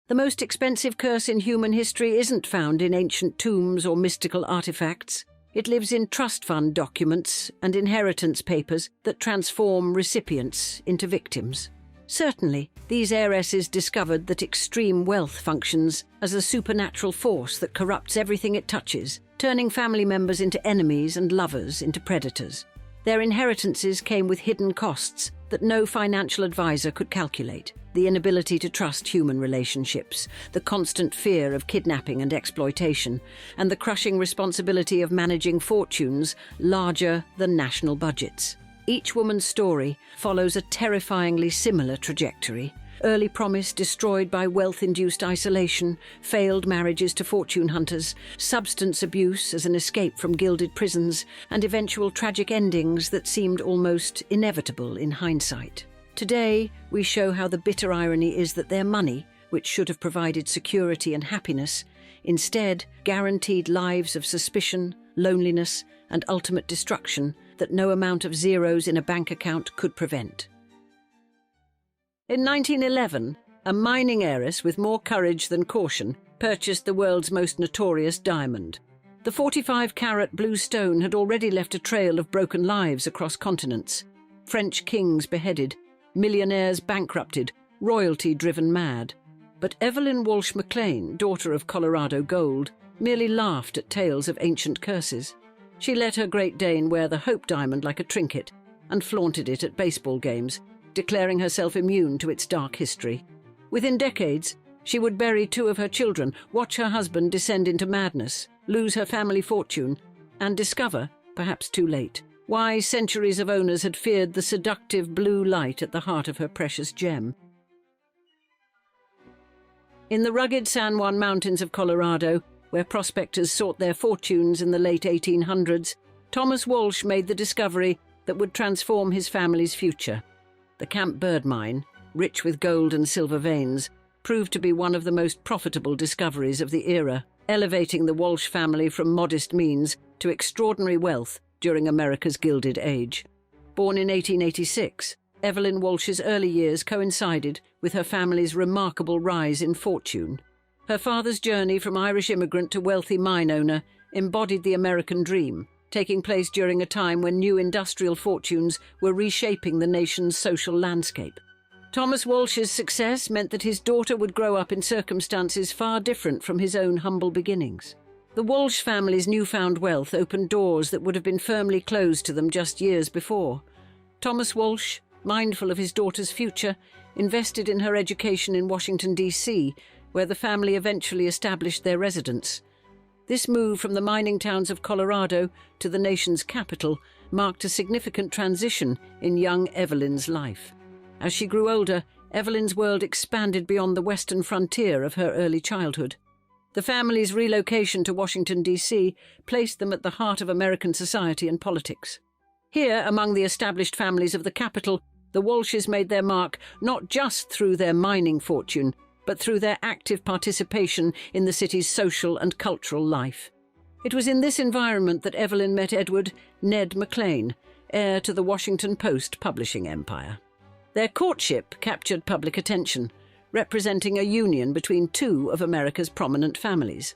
The most expensive curse in human history isn't found in ancient tombs or mystical artifacts. It lives in trust fund documents and inheritance papers that transform recipients into victims. Certainly, these heiresses discovered that extreme wealth functions as a supernatural force that corrupts everything it touches, turning family members into enemies and lovers into predators. Their inheritances came with hidden costs that no financial advisor could calculate: the inability to trust human relationships, the constant fear of kidnapping and exploitation, and the crushing responsibility of managing fortunes larger than national budgets. Each woman's story follows a terrifyingly similar trajectory: early promise destroyed by wealth-induced isolation, failed marriages to fortune hunters, substance abuse as an escape from gilded prisons, and eventual tragic endings that seemed almost inevitable in hindsight. Today, we show how the bitter irony is that their money, which should have provided security and happiness, instead guaranteed lives of suspicion, loneliness, and ultimate destruction that no amount of zeros in a bank account could prevent. In 1911, a mining heiress with more courage than caution purchased the world's most notorious diamond. The 45-carat blue stone had already left a trail of broken lives across continents. French kings beheaded, millionaires bankrupted, royalty driven mad. But Evalyn Walsh McLean, daughter of Colorado Gold, merely laughed at tales of ancient curses. She let her Great Dane wear the Hope Diamond like a trinket and flaunted it at baseball games, declaring herself immune to its dark history. Within decades, she would bury 2 of her children, watch her husband descend into madness, lose her family fortune, and discover, perhaps too late, why centuries of owners had feared the seductive blue light at the heart of her precious gem. In the rugged San Juan Mountains of Colorado, where prospectors sought their fortunes in the late 1800s, Thomas Walsh made the discovery that would transform his family's future. The Camp Bird mine, rich with gold and silver veins, proved to be one of the most profitable discoveries of the era, elevating the Walsh family from modest means to extraordinary wealth during America's Gilded Age. Born in 1886, Evalyn Walsh's early years coincided with her family's remarkable rise in fortune. Her father's journey from Irish immigrant to wealthy mine owner embodied the American dream, taking place during a time when new industrial fortunes were reshaping the nation's social landscape. Thomas Walsh's success meant that his daughter would grow up in circumstances far different from his own humble beginnings. The Walsh family's newfound wealth opened doors that would have been firmly closed to them just years before. Thomas Walsh, mindful of his daughter's future, invested in her education in Washington, D.C., where the family eventually established their residence. This move from the mining towns of Colorado to the nation's capital marked a significant transition in young Evalyn's life. As she grew older, Evalyn's world expanded beyond the western frontier of her early childhood. The family's relocation to Washington, D.C. placed them at the heart of American society and politics. Here, among the established families of the capital, the Walshes made their mark not just through their mining fortune, but through their active participation in the city's social and cultural life. It was in this environment that Evalyn met Edward Ned McLean, heir to the Washington Post publishing empire. Their courtship captured public attention, representing a union between 2 of America's prominent families.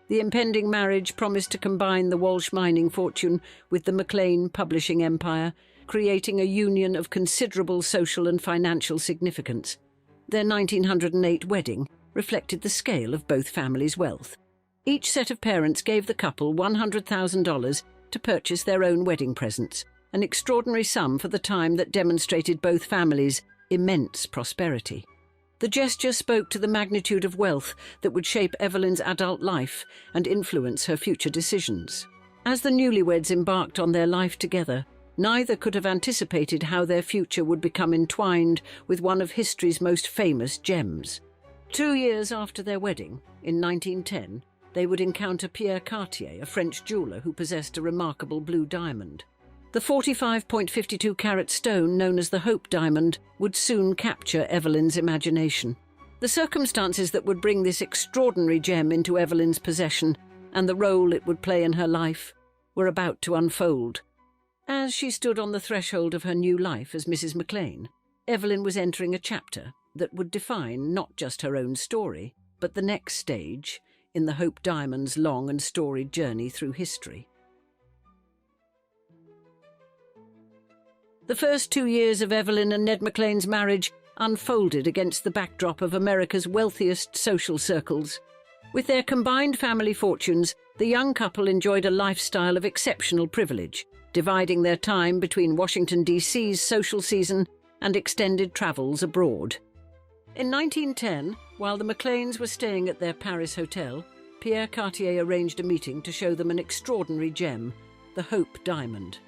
The impending marriage promised to combine the Walsh mining fortune with the McLean publishing empire, creating a union of considerable social and financial significance. Their 1908 wedding reflected the scale of both families' wealth. Each set of parents gave the couple $100,000 to purchase their own wedding presents, an extraordinary sum for the time that demonstrated both families' immense prosperity. The gesture spoke to the magnitude of wealth that would shape Evalyn's adult life and influence her future decisions. As the newlyweds embarked on their life together, neither could have anticipated how their future would become entwined with one of history's most famous gems. 2 years after their wedding, in 1910, they would encounter Pierre Cartier, a French jeweller who possessed a remarkable blue diamond. The 45.52-carat stone known as the Hope Diamond would soon capture Evalyn's imagination. The circumstances that would bring this extraordinary gem into Evalyn's possession and the role it would play in her life were about to unfold. As she stood on the threshold of her new life as Mrs. McLean, Evalyn was entering a chapter that would define not just her own story, but the next stage in the Hope Diamond's long and storied journey through history. The first 2 years of Evalyn and Ned McLean's marriage unfolded against the backdrop of America's wealthiest social circles. With their combined family fortunes, the young couple enjoyed a lifestyle of exceptional privilege, dividing their time between Washington, D.C.'s social season and extended travels abroad. In 1910, while the McLeans were staying at their Paris hotel, Pierre Cartier arranged a meeting to show them an extraordinary gem, the Hope Diamond.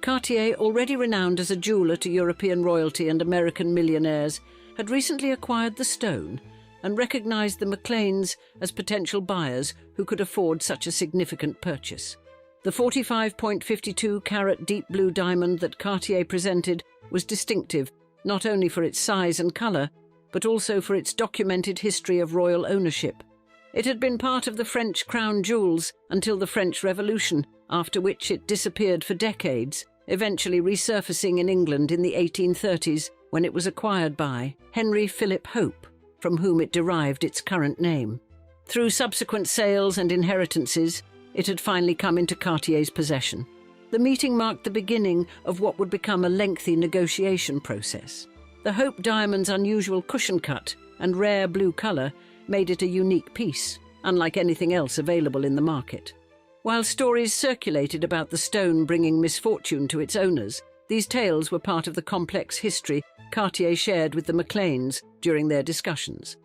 Cartier, already renowned as a jeweller to European royalty and American millionaires, had recently acquired the stone and recognised the McLeans as potential buyers who could afford such a significant purchase. The 45.52-carat deep blue diamond that Cartier presented was distinctive not only for its size and colour, but also for its documented history of royal ownership. It had been part of the French crown jewels until the French Revolution, after which it disappeared for decades, eventually resurfacing in England in the 1830s when it was acquired by Henry Philip Hope, from whom it derived its current name. Through subsequent sales and inheritances, it had finally come into Cartier's possession. The meeting marked the beginning of what would become a lengthy negotiation process. The Hope Diamond's unusual cushion cut and rare blue colour made it a unique piece, unlike anything else available in the market. While stories circulated about the stone bringing misfortune to its owners, these tales were part of the complex history Cartier shared with the McLeans during their discussions.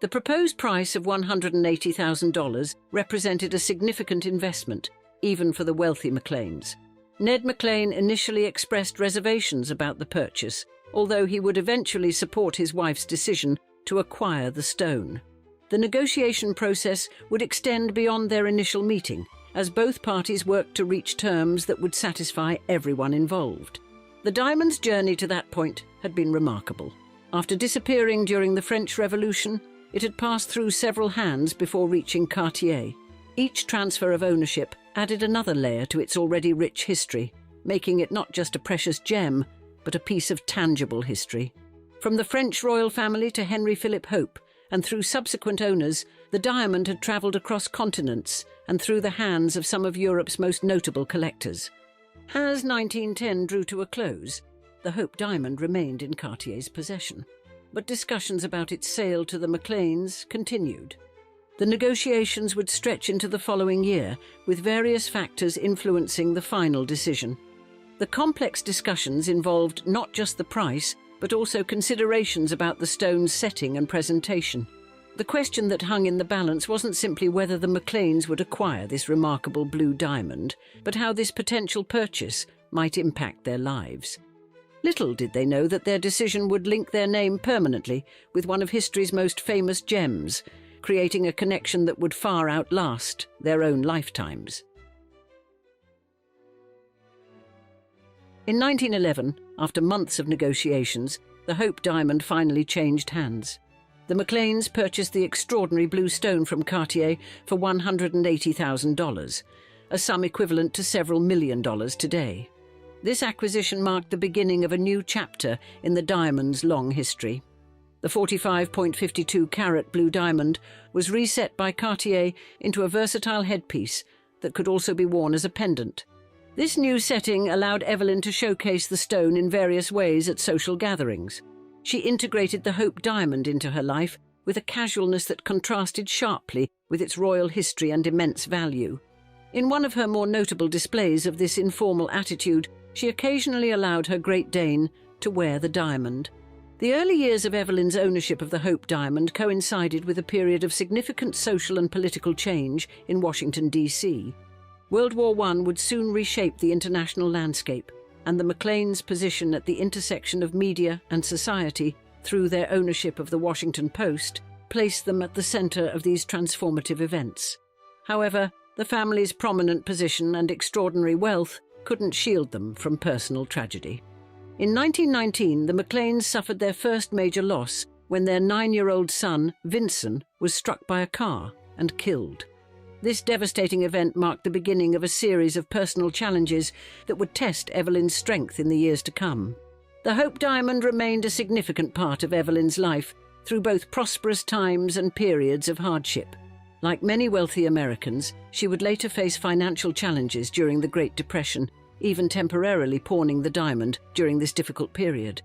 The proposed price of $180,000 represented a significant investment, even for the wealthy McLeans. Ned McLean initially expressed reservations about the purchase, although he would eventually support his wife's decision to acquire the stone. The negotiation process would extend beyond their initial meeting, as both parties worked to reach terms that would satisfy everyone involved. The diamond's journey to that point had been remarkable. After disappearing during the French Revolution, it had passed through several hands before reaching Cartier. Each transfer of ownership added another layer to its already rich history, making it not just a precious gem, but a piece of tangible history. From the French royal family to Henry Philip Hope, and through subsequent owners, the diamond had travelled across continents and through the hands of some of Europe's most notable collectors. As 1910 drew to a close, the Hope Diamond remained in Cartier's possession, but discussions about its sale to the McLeans continued. The negotiations would stretch into the following year, with various factors influencing the final decision. The complex discussions involved not just the price, but also considerations about the stone's setting and presentation. The question that hung in the balance wasn't simply whether the McLeans would acquire this remarkable blue diamond, but how this potential purchase might impact their lives. Little did they know that their decision would link their name permanently with one of history's most famous gems, creating a connection that would far outlast their own lifetimes. In 1911, after months of negotiations, the Hope Diamond finally changed hands. The McLeans purchased the extraordinary blue stone from Cartier for $180,000, a sum equivalent to several $1 million today. This acquisition marked the beginning of a new chapter in the diamond's long history. The 45.52-carat blue diamond was reset by Cartier into a versatile headpiece that could also be worn as a pendant. This new setting allowed Evalyn to showcase the stone in various ways at social gatherings. She integrated the Hope Diamond into her life with a casualness that contrasted sharply with its royal history and immense value. In one of her more notable displays of this informal attitude, she occasionally allowed her Great Dane to wear the diamond. The early years of Evalyn's ownership of the Hope Diamond coincided with a period of significant social and political change in Washington, D.C. World War I would soon reshape the international landscape, and the McLeans' position at the intersection of media and society through their ownership of the Washington Post placed them at the center of these transformative events. However, the family's prominent position and extraordinary wealth couldn't shield them from personal tragedy. In 1919, the McLeans suffered their first major loss when their 9-year-old son, Vincent, was struck by a car and killed. This devastating event marked the beginning of a series of personal challenges that would test Evalyn's strength in the years to come. The Hope Diamond remained a significant part of Evalyn's life, through both prosperous times and periods of hardship. Like many wealthy Americans, she would later face financial challenges during the Great Depression, even temporarily pawning the diamond during this difficult period.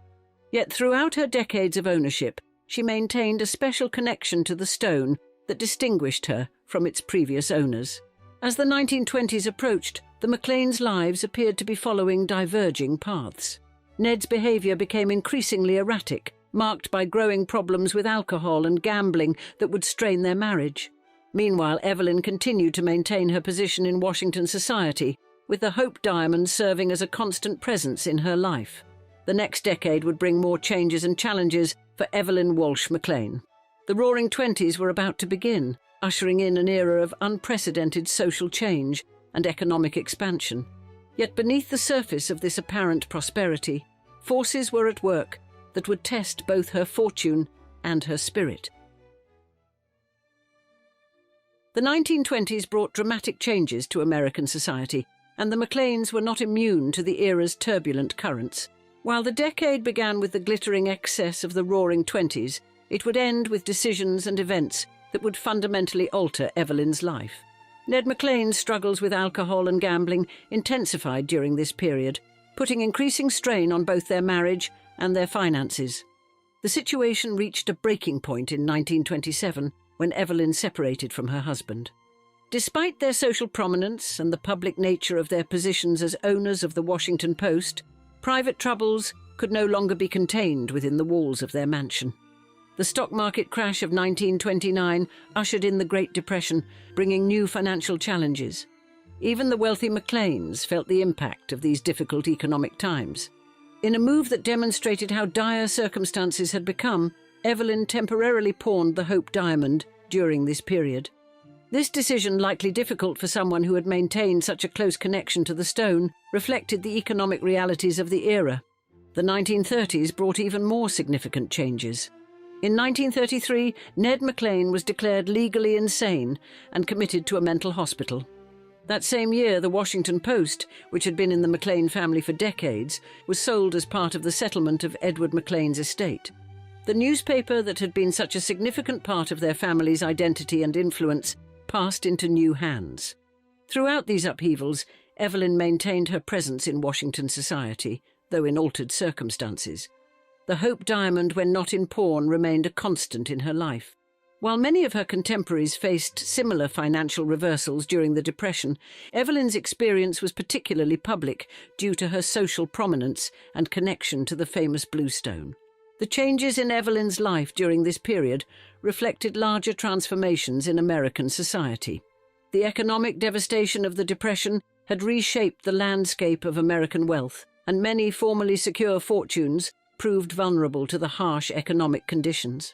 Yet throughout her decades of ownership, she maintained a special connection to the stone that distinguished her from its previous owners. As the 1920s approached, the McLeans' lives appeared to be following diverging paths. Ned's behaviour became increasingly erratic, marked by growing problems with alcohol and gambling that would strain their marriage. Meanwhile, Evalyn continued to maintain her position in Washington society, with the Hope Diamond serving as a constant presence in her life. The next decade would bring more changes and challenges for Evalyn Walsh McLean. The Roaring Twenties were about to begin, ushering in an era of unprecedented social change and economic expansion. Yet beneath the surface of this apparent prosperity, forces were at work that would test both her fortune and her spirit. The 1920s brought dramatic changes to American society, and the McLeans were not immune to the era's turbulent currents. While the decade began with the glittering excess of the Roaring Twenties, it would end with decisions and events that would fundamentally alter Evalyn's life. Ned McLean's struggles with alcohol and gambling intensified during this period, putting increasing strain on both their marriage and their finances. The situation reached a breaking point in 1927 when Evalyn separated from her husband. Despite their social prominence and the public nature of their positions as owners of the Washington Post, private troubles could no longer be contained within the walls of their mansion. The stock market crash of 1929 ushered in the Great Depression, bringing new financial challenges. Even the wealthy McLeans felt the impact of these difficult economic times. In a move that demonstrated how dire circumstances had become, Evalyn temporarily pawned the Hope Diamond during this period. This decision, likely difficult for someone who had maintained such a close connection to the stone, reflected the economic realities of the era. The 1930s brought even more significant changes. In 1933, Ned McLean was declared legally insane and committed to a mental hospital. That same year, the Washington Post, which had been in the McLean family for decades, was sold as part of the settlement of Edward McLean's estate. The newspaper that had been such a significant part of their family's identity and influence passed into new hands. Throughout these upheavals, Evalyn maintained her presence in Washington society, though in altered circumstances. The Hope Diamond, when not in pawn, remained a constant in her life. While many of her contemporaries faced similar financial reversals during the Depression, Evalyn's experience was particularly public due to her social prominence and connection to the famous Bluestone. The changes in Evalyn's life during this period reflected larger transformations in American society. The economic devastation of the Depression had reshaped the landscape of American wealth, and many formerly secure fortunes proved vulnerable to the harsh economic conditions.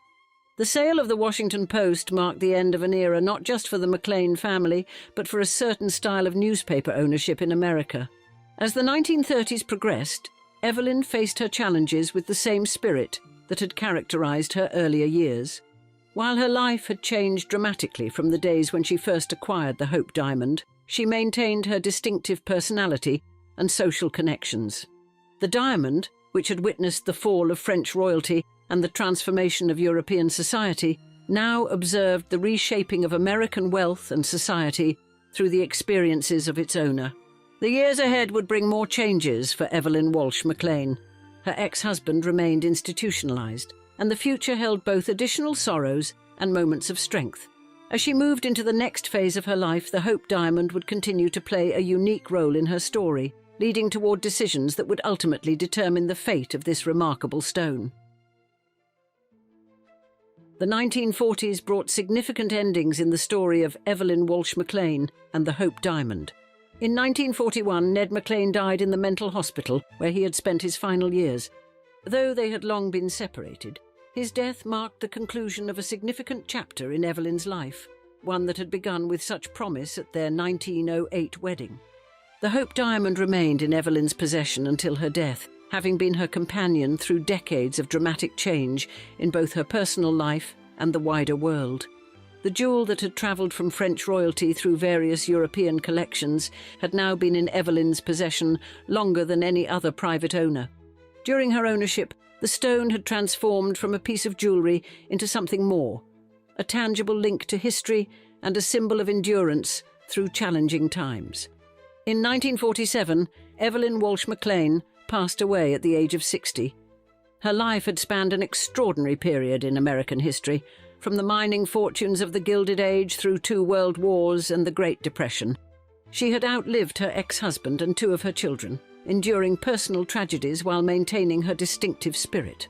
The sale of the Washington Post marked the end of an era not just for the McLean family, but for a certain style of newspaper ownership in America. As the 1930s progressed, Evalyn faced her challenges with the same spirit that had characterized her earlier years. While her life had changed dramatically from the days when she first acquired the Hope Diamond, she maintained her distinctive personality and social connections. The diamond, which had witnessed the fall of French royalty and the transformation of European society, now observed the reshaping of American wealth and society through the experiences of its owner. The years ahead would bring more changes for Evalyn Walsh McLean. Her ex-husband remained institutionalized, and the future held both additional sorrows and moments of strength. As she moved into the next phase of her life, the Hope Diamond would continue to play a unique role in her story, leading toward decisions that would ultimately determine the fate of this remarkable stone. The 1940s brought significant endings in the story of Evalyn Walsh McLean and the Hope Diamond. In 1941, Ned McLean died in the mental hospital where he had spent his final years. Though they had long been separated, his death marked the conclusion of a significant chapter in Evalyn's life, one that had begun with such promise at their 1908 wedding. The Hope Diamond remained in Evalyn's possession until her death, having been her companion through decades of dramatic change in both her personal life and the wider world. The jewel that had travelled from French royalty through various European collections had now been in Evalyn's possession longer than any other private owner. During her ownership, The stone had transformed from a piece of jewellery into something more, a tangible link to history and a symbol of endurance through challenging times. In 1947, Evalyn Walsh McLean passed away at the age of 60. Her life had spanned an extraordinary period in American history, from the mining fortunes of the Gilded Age through 2 world wars and the Great Depression. She had outlived her ex-husband and 2 of her children, enduring personal tragedies while maintaining her distinctive spirit.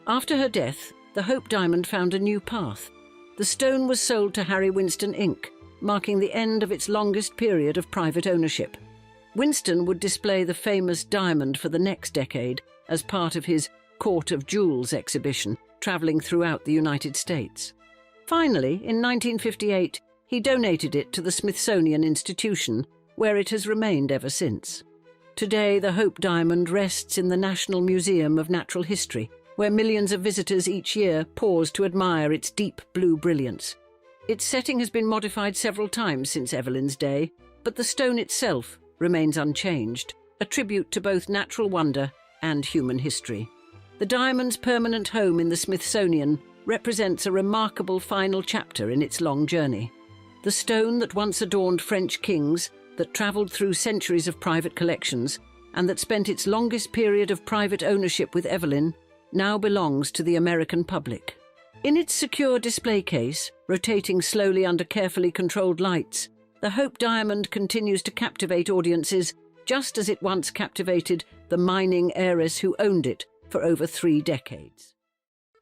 After her death, the Hope Diamond found a new path. The stone was sold to Harry Winston Inc., marking the end of its longest period of private ownership. Winston would display the famous diamond for the next decade as part of his Court of Jewels exhibition, travelling throughout the United States. Finally, in 1958, he donated it to the Smithsonian Institution, where it has remained ever since. Today, the Hope Diamond rests in the National Museum of Natural History, where millions of visitors each year pause to admire its deep blue brilliance. Its setting has been modified several times since Evelyn's day, but the stone itself remains unchanged, a tribute to both natural wonder and human history. The diamond's permanent home in the Smithsonian represents a remarkable final chapter in its long journey. The stone that once adorned French kings, that travelled through centuries of private collections, and that spent its longest period of private ownership with Evalyn, now belongs to the American public. In its secure display case, rotating slowly under carefully controlled lights, the Hope Diamond continues to captivate audiences just as it once captivated the mining heiress who owned it for over 3 decades.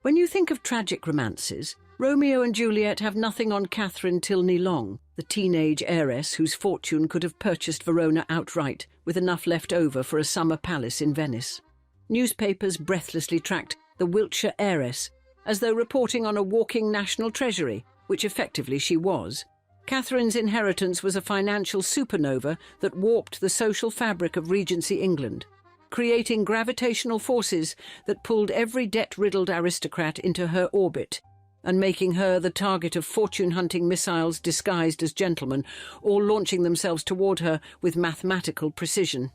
When you think of tragic romances, Romeo and Juliet have nothing on Catherine Tylney-Long, the teenage heiress whose fortune could have purchased Verona outright with enough left over for a summer palace in Venice. Newspapers breathlessly tracked the Wiltshire heiress, as though reporting on a walking national treasury, which effectively she was. Catherine's inheritance was a financial supernova that warped the social fabric of Regency England, creating gravitational forces that pulled every debt-riddled aristocrat into her orbit, and making her the target of fortune-hunting missiles disguised as gentlemen, all launching themselves toward her with mathematical precision.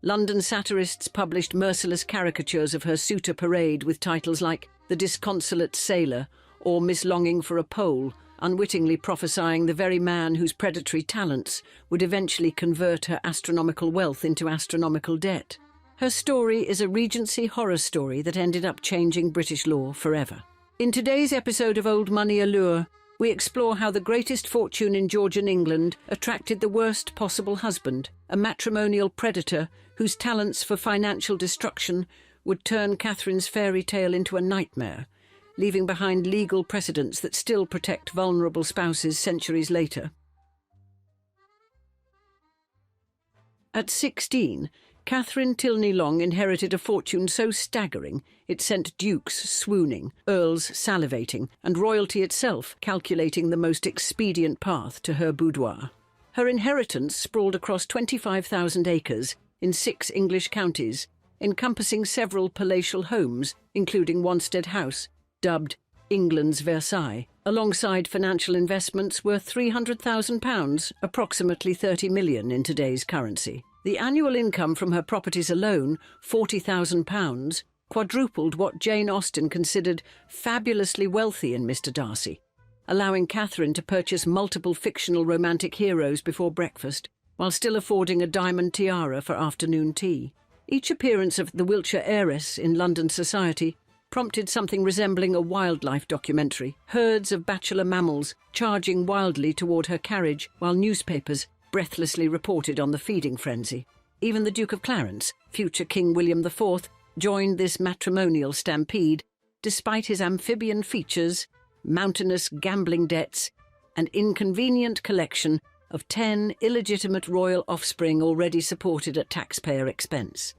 London satirists published merciless caricatures of her suitor parade with titles like The Disconsolate Sailor or Miss Longing for a Pole, unwittingly prophesying the very man whose predatory talents would eventually convert her astronomical wealth into astronomical debt. Her story is a Regency horror story that ended up changing British law forever. In today's episode of Old Money Allure, we explore how the greatest fortune in Georgian England attracted the worst possible husband, a matrimonial predator whose talents for financial destruction would turn Catherine's fairy tale into a nightmare, leaving behind legal precedents that still protect vulnerable spouses centuries later. At 16, Catherine Tylney-Long inherited a fortune so staggering it sent dukes swooning, earls salivating, and royalty itself calculating the most expedient path to her boudoir. Her inheritance sprawled across 25,000 acres in 6 English counties, encompassing several palatial homes, including Wanstead House, dubbed England's Versailles, alongside financial investments worth £300,000, approximately 30 million in today's currency. The annual income from her properties alone, £40,000, quadrupled what Jane Austen considered fabulously wealthy in Mr. Darcy, allowing Catherine to purchase multiple fictional romantic heroes before breakfast, while still affording a diamond tiara for afternoon tea. Each appearance of the Wiltshire heiress in London society prompted something resembling a wildlife documentary, herds of bachelor mammals charging wildly toward her carriage, while newspapers breathlessly reported on the feeding frenzy. Even the Duke of Clarence, future King William IV, joined this matrimonial stampede, despite his amphibian features, mountainous gambling debts, and inconvenient collection of 10 illegitimate royal offspring already supported at taxpayer expense.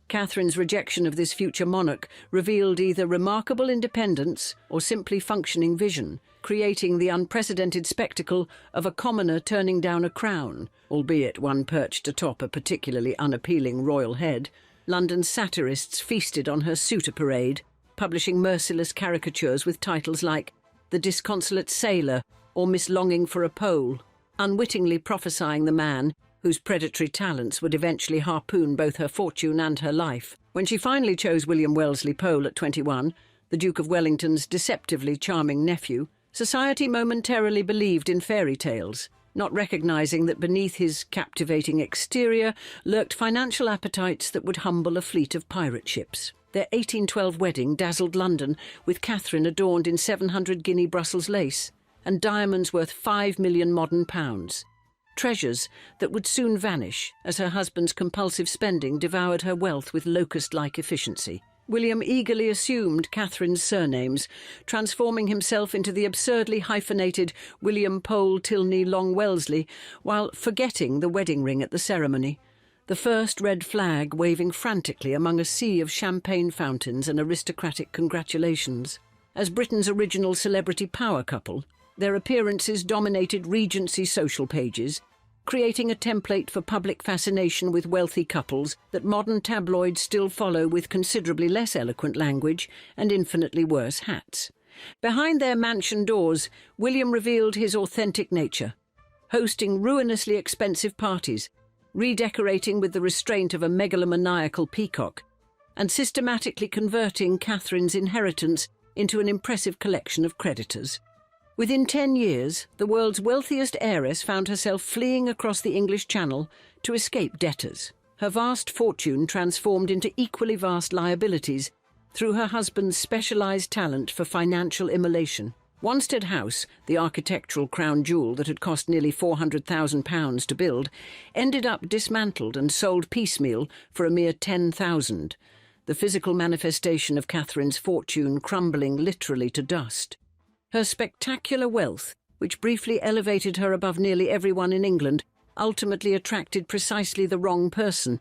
Catherine's rejection of this future monarch revealed either remarkable independence or simply functioning vision, creating the unprecedented spectacle of a commoner turning down a crown, albeit one perched atop a particularly unappealing royal head. London satirists feasted on her suitor parade, publishing merciless caricatures with titles like The Disconsolate Sailor or Miss Longing for a Pole, unwittingly prophesying the man whose predatory talents would eventually harpoon both her fortune and her life. When she finally chose William Wellesley Pole at 21, the Duke of Wellington's deceptively charming nephew, society momentarily believed in fairy tales, not recognising that beneath his captivating exterior lurked financial appetites that would humble a fleet of pirate ships. Their 1812 wedding dazzled London, with Catherine adorned in 700 guinea Brussels lace and diamonds worth 5 million modern pounds. Treasures that would soon vanish as her husband's compulsive spending devoured her wealth with locust-like efficiency. William eagerly assumed Catherine's surnames, transforming himself into the absurdly hyphenated William Pole Tylney-Long Wellesley, while forgetting the wedding ring at the ceremony, the first red flag waving frantically among a sea of champagne fountains and aristocratic congratulations. As Britain's original celebrity power couple, their appearances dominated Regency social pages, creating a template for public fascination with wealthy couples that modern tabloids still follow with considerably less eloquent language and infinitely worse hats. Behind their mansion doors, William revealed his authentic nature, hosting ruinously expensive parties, redecorating with the restraint of a megalomaniacal peacock, and systematically converting Catherine's inheritance into an impressive collection of creditors. Within 10 years, the world's wealthiest heiress found herself fleeing across the English Channel to escape debtors, her vast fortune transformed into equally vast liabilities through her husband's specialised talent for financial immolation. Wanstead House, the architectural crown jewel that had cost nearly £400,000 to build, ended up dismantled and sold piecemeal for a mere £10,000, the physical manifestation of Catherine's fortune crumbling literally to dust. Her spectacular wealth, which briefly elevated her above nearly everyone in England, ultimately attracted precisely the wrong person,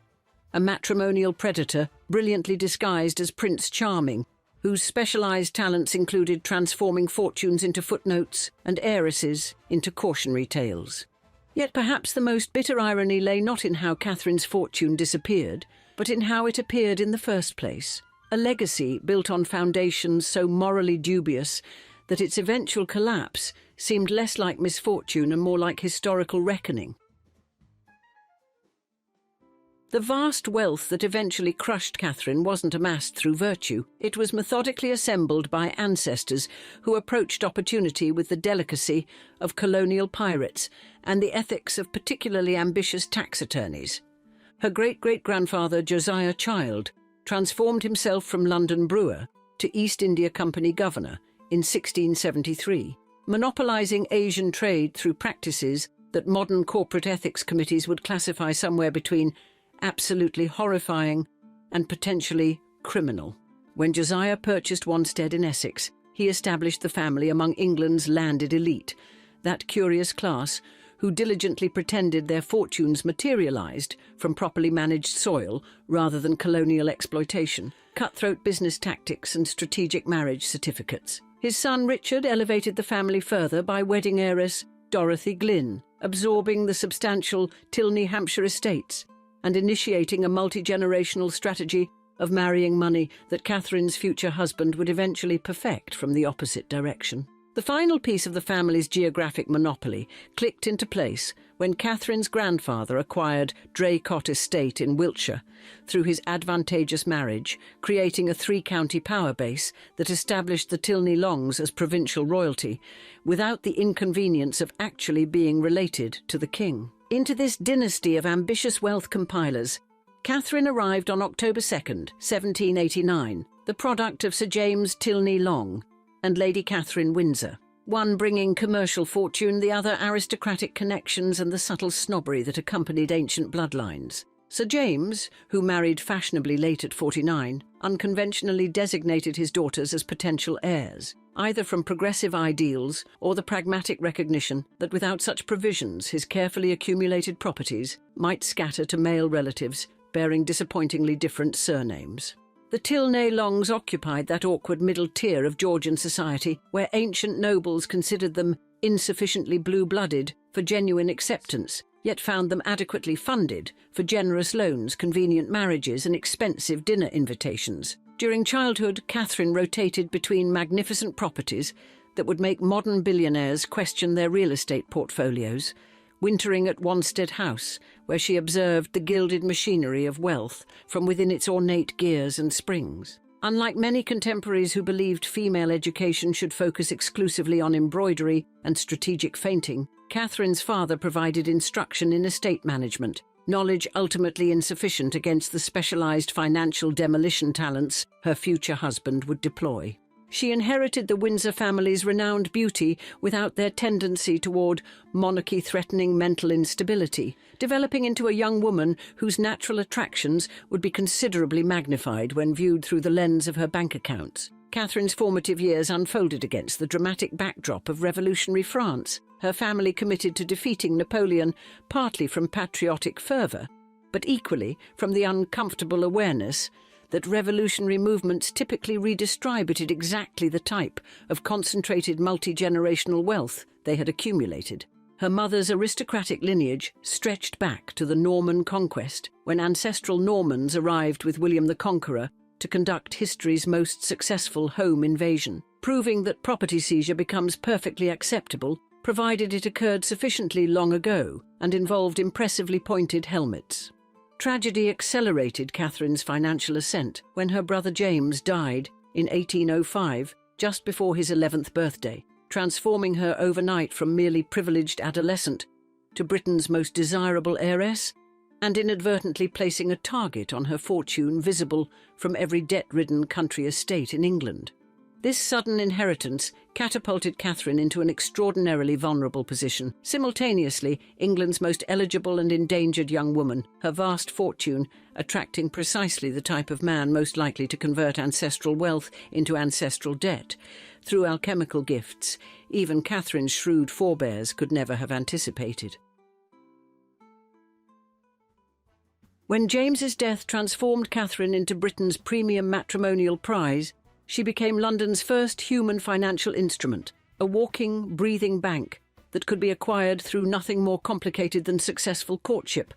a matrimonial predator brilliantly disguised as Prince Charming, whose specialised talents included transforming fortunes into footnotes and heiresses into cautionary tales. Yet perhaps the most bitter irony lay not in how Catherine's fortune disappeared, but in how it appeared in the first place, a legacy built on foundations so morally dubious that its eventual collapse seemed less like misfortune and more like historical reckoning. The vast wealth that eventually crushed Catherine wasn't amassed through virtue. It was methodically assembled by ancestors who approached opportunity with the delicacy of colonial pirates and the ethics of particularly ambitious tax attorneys. Her great-great-grandfather Josiah Child transformed himself from London brewer to East India Company governor in 1673, monopolising Asian trade through practices that modern corporate ethics committees would classify somewhere between absolutely horrifying and potentially criminal. When Josiah purchased Wanstead in Essex, he established the family among England's landed elite, that curious class who diligently pretended their fortunes materialised from properly managed soil rather than colonial exploitation, cutthroat business tactics and strategic marriage certificates. His son Richard elevated the family further by wedding heiress Dorothy Glynn, absorbing the substantial Tylney, Hampshire estates, and initiating a multi-generational strategy of marrying money that Catherine's future husband would eventually perfect from the opposite direction. The final piece of the family's geographic monopoly clicked into place when Catherine's grandfather acquired Draycott Estate in Wiltshire through his advantageous marriage, creating a three-county power base that established the Tylney-Longs as provincial royalty, without the inconvenience of actually being related to the king. Into this dynasty of ambitious wealth compilers, Catherine arrived on October 2nd, 1789, the product of Sir James Tylney-Long and Lady Catherine Windsor, one bringing commercial fortune, the other aristocratic connections and the subtle snobbery that accompanied ancient bloodlines. Sir James, who married fashionably late at 49, unconventionally designated his daughters as potential heirs, either from progressive ideals or the pragmatic recognition that without such provisions his carefully accumulated properties might scatter to male relatives bearing disappointingly different surnames. The Tylney-Longs occupied that awkward middle tier of Georgian society where ancient nobles considered them insufficiently blue-blooded for genuine acceptance, yet found them adequately funded for generous loans, convenient marriages and expensive dinner invitations. During childhood, Catherine rotated between magnificent properties that would make modern billionaires question their real estate portfolios, wintering at Wanstead House, where she observed the gilded machinery of wealth from within its ornate gears and springs. Unlike many contemporaries who believed female education should focus exclusively on embroidery and strategic feinting, Catherine's father provided instruction in estate management, knowledge ultimately insufficient against the specialised financial demolition talents her future husband would deploy. She inherited the Windsor family's renowned beauty without their tendency toward monarchy-threatening mental instability, developing into a young woman whose natural attractions would be considerably magnified when viewed through the lens of her bank accounts. Catherine's formative years unfolded against the dramatic backdrop of revolutionary France, her family committed to defeating Napoleon partly from patriotic fervour, but equally from the uncomfortable awareness that revolutionary movements typically redistributed exactly the type of concentrated multi-generational wealth they had accumulated. Her mother's aristocratic lineage stretched back to the Norman conquest, when ancestral Normans arrived with William the Conqueror to conduct history's most successful home invasion, proving that property seizure becomes perfectly acceptable provided it occurred sufficiently long ago and involved impressively pointed helmets. Tragedy accelerated Catherine's financial ascent when her brother James died in 1805, just before his 11th birthday, transforming her overnight from merely privileged adolescent to Britain's most desirable heiress, and inadvertently placing a target on her fortune visible from every debt-ridden country estate in England. This sudden inheritance catapulted Catherine into an extraordinarily vulnerable position, simultaneously England's most eligible and endangered young woman, her vast fortune attracting precisely the type of man most likely to convert ancestral wealth into ancestral debt. Through alchemical gifts, even Catherine's shrewd forebears could never have anticipated. When James's death transformed Catherine into Britain's premium matrimonial prize, she became London's first human financial instrument, a walking, breathing bank that could be acquired through nothing more complicated than successful courtship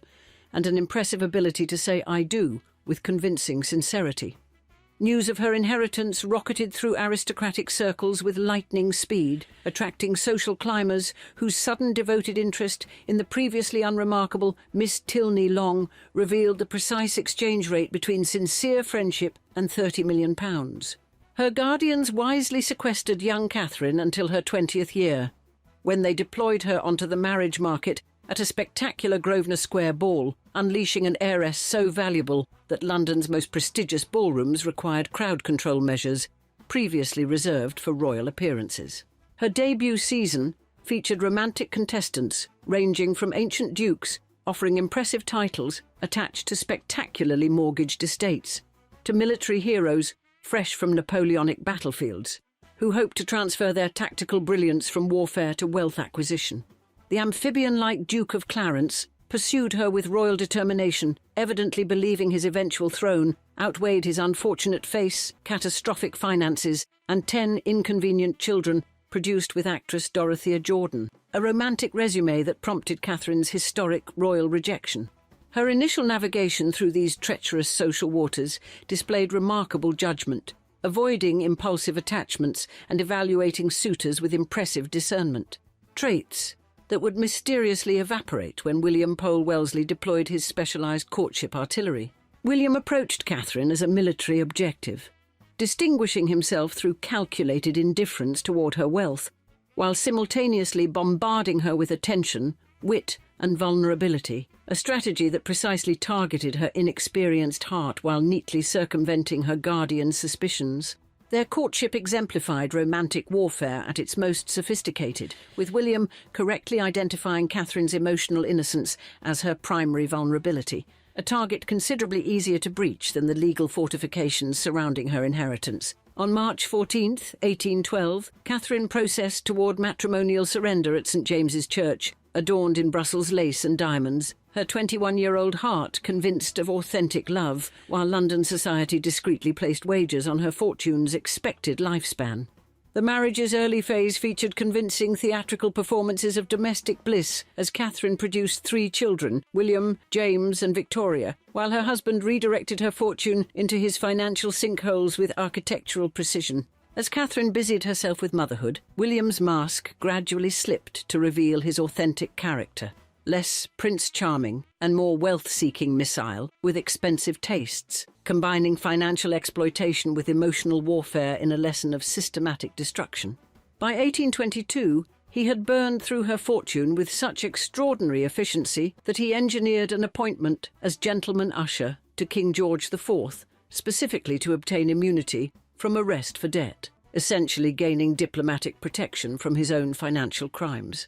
and an impressive ability to say "I do" with convincing sincerity. News of her inheritance rocketed through aristocratic circles with lightning speed, attracting social climbers whose sudden devoted interest in the previously unremarkable Miss Tylney-Long revealed the precise exchange rate between sincere friendship and £30 million. Her guardians wisely sequestered young Catherine until her 20th year, when they deployed her onto the marriage market at a spectacular Grosvenor Square ball, unleashing an heiress so valuable that London's most prestigious ballrooms required crowd control measures previously reserved for royal appearances. Her debut season featured romantic contestants ranging from ancient dukes offering impressive titles attached to spectacularly mortgaged estates, to military heroes fresh from Napoleonic battlefields, who hoped to transfer their tactical brilliance from warfare to wealth acquisition. The amphibian-like Duke of Clarence pursued her with royal determination, evidently believing his eventual throne outweighed his unfortunate face, catastrophic finances, and 10 inconvenient children produced with actress Dorothea Jordan, a romantic resume that prompted Catherine's historic royal rejection. Her initial navigation through these treacherous social waters displayed remarkable judgment, avoiding impulsive attachments and evaluating suitors with impressive discernment. Traits that would mysteriously evaporate when William Pole Wellesley deployed his specialised courtship artillery. William approached Catherine as a military objective, distinguishing himself through calculated indifference toward her wealth, while simultaneously bombarding her with attention, wit, and vulnerability, a strategy that precisely targeted her inexperienced heart while neatly circumventing her guardian's suspicions. Their courtship exemplified romantic warfare at its most sophisticated, with William correctly identifying Catherine's emotional innocence as her primary vulnerability, a target considerably easier to breach than the legal fortifications surrounding her inheritance. On March 14, 1812, Catherine processed toward matrimonial surrender at St James's Church, adorned in Brussels lace and diamonds, her 21-year-old heart convinced of authentic love, while London society discreetly placed wagers on her fortune's expected lifespan. The marriage's early phase featured convincing theatrical performances of domestic bliss as Catherine produced 3 children, William, James and Victoria, while her husband redirected her fortune into his financial sinkholes with architectural precision. As Catherine busied herself with motherhood, William's mask gradually slipped to reveal his authentic character. less Prince Charming and more wealth-seeking missile with expensive tastes, combining financial exploitation with emotional warfare in a lesson of systematic destruction. By 1822, he had burned through her fortune with such extraordinary efficiency that he engineered an appointment as gentleman usher to King George IV, specifically to obtain immunity from arrest for debt, essentially gaining diplomatic protection from his own financial crimes.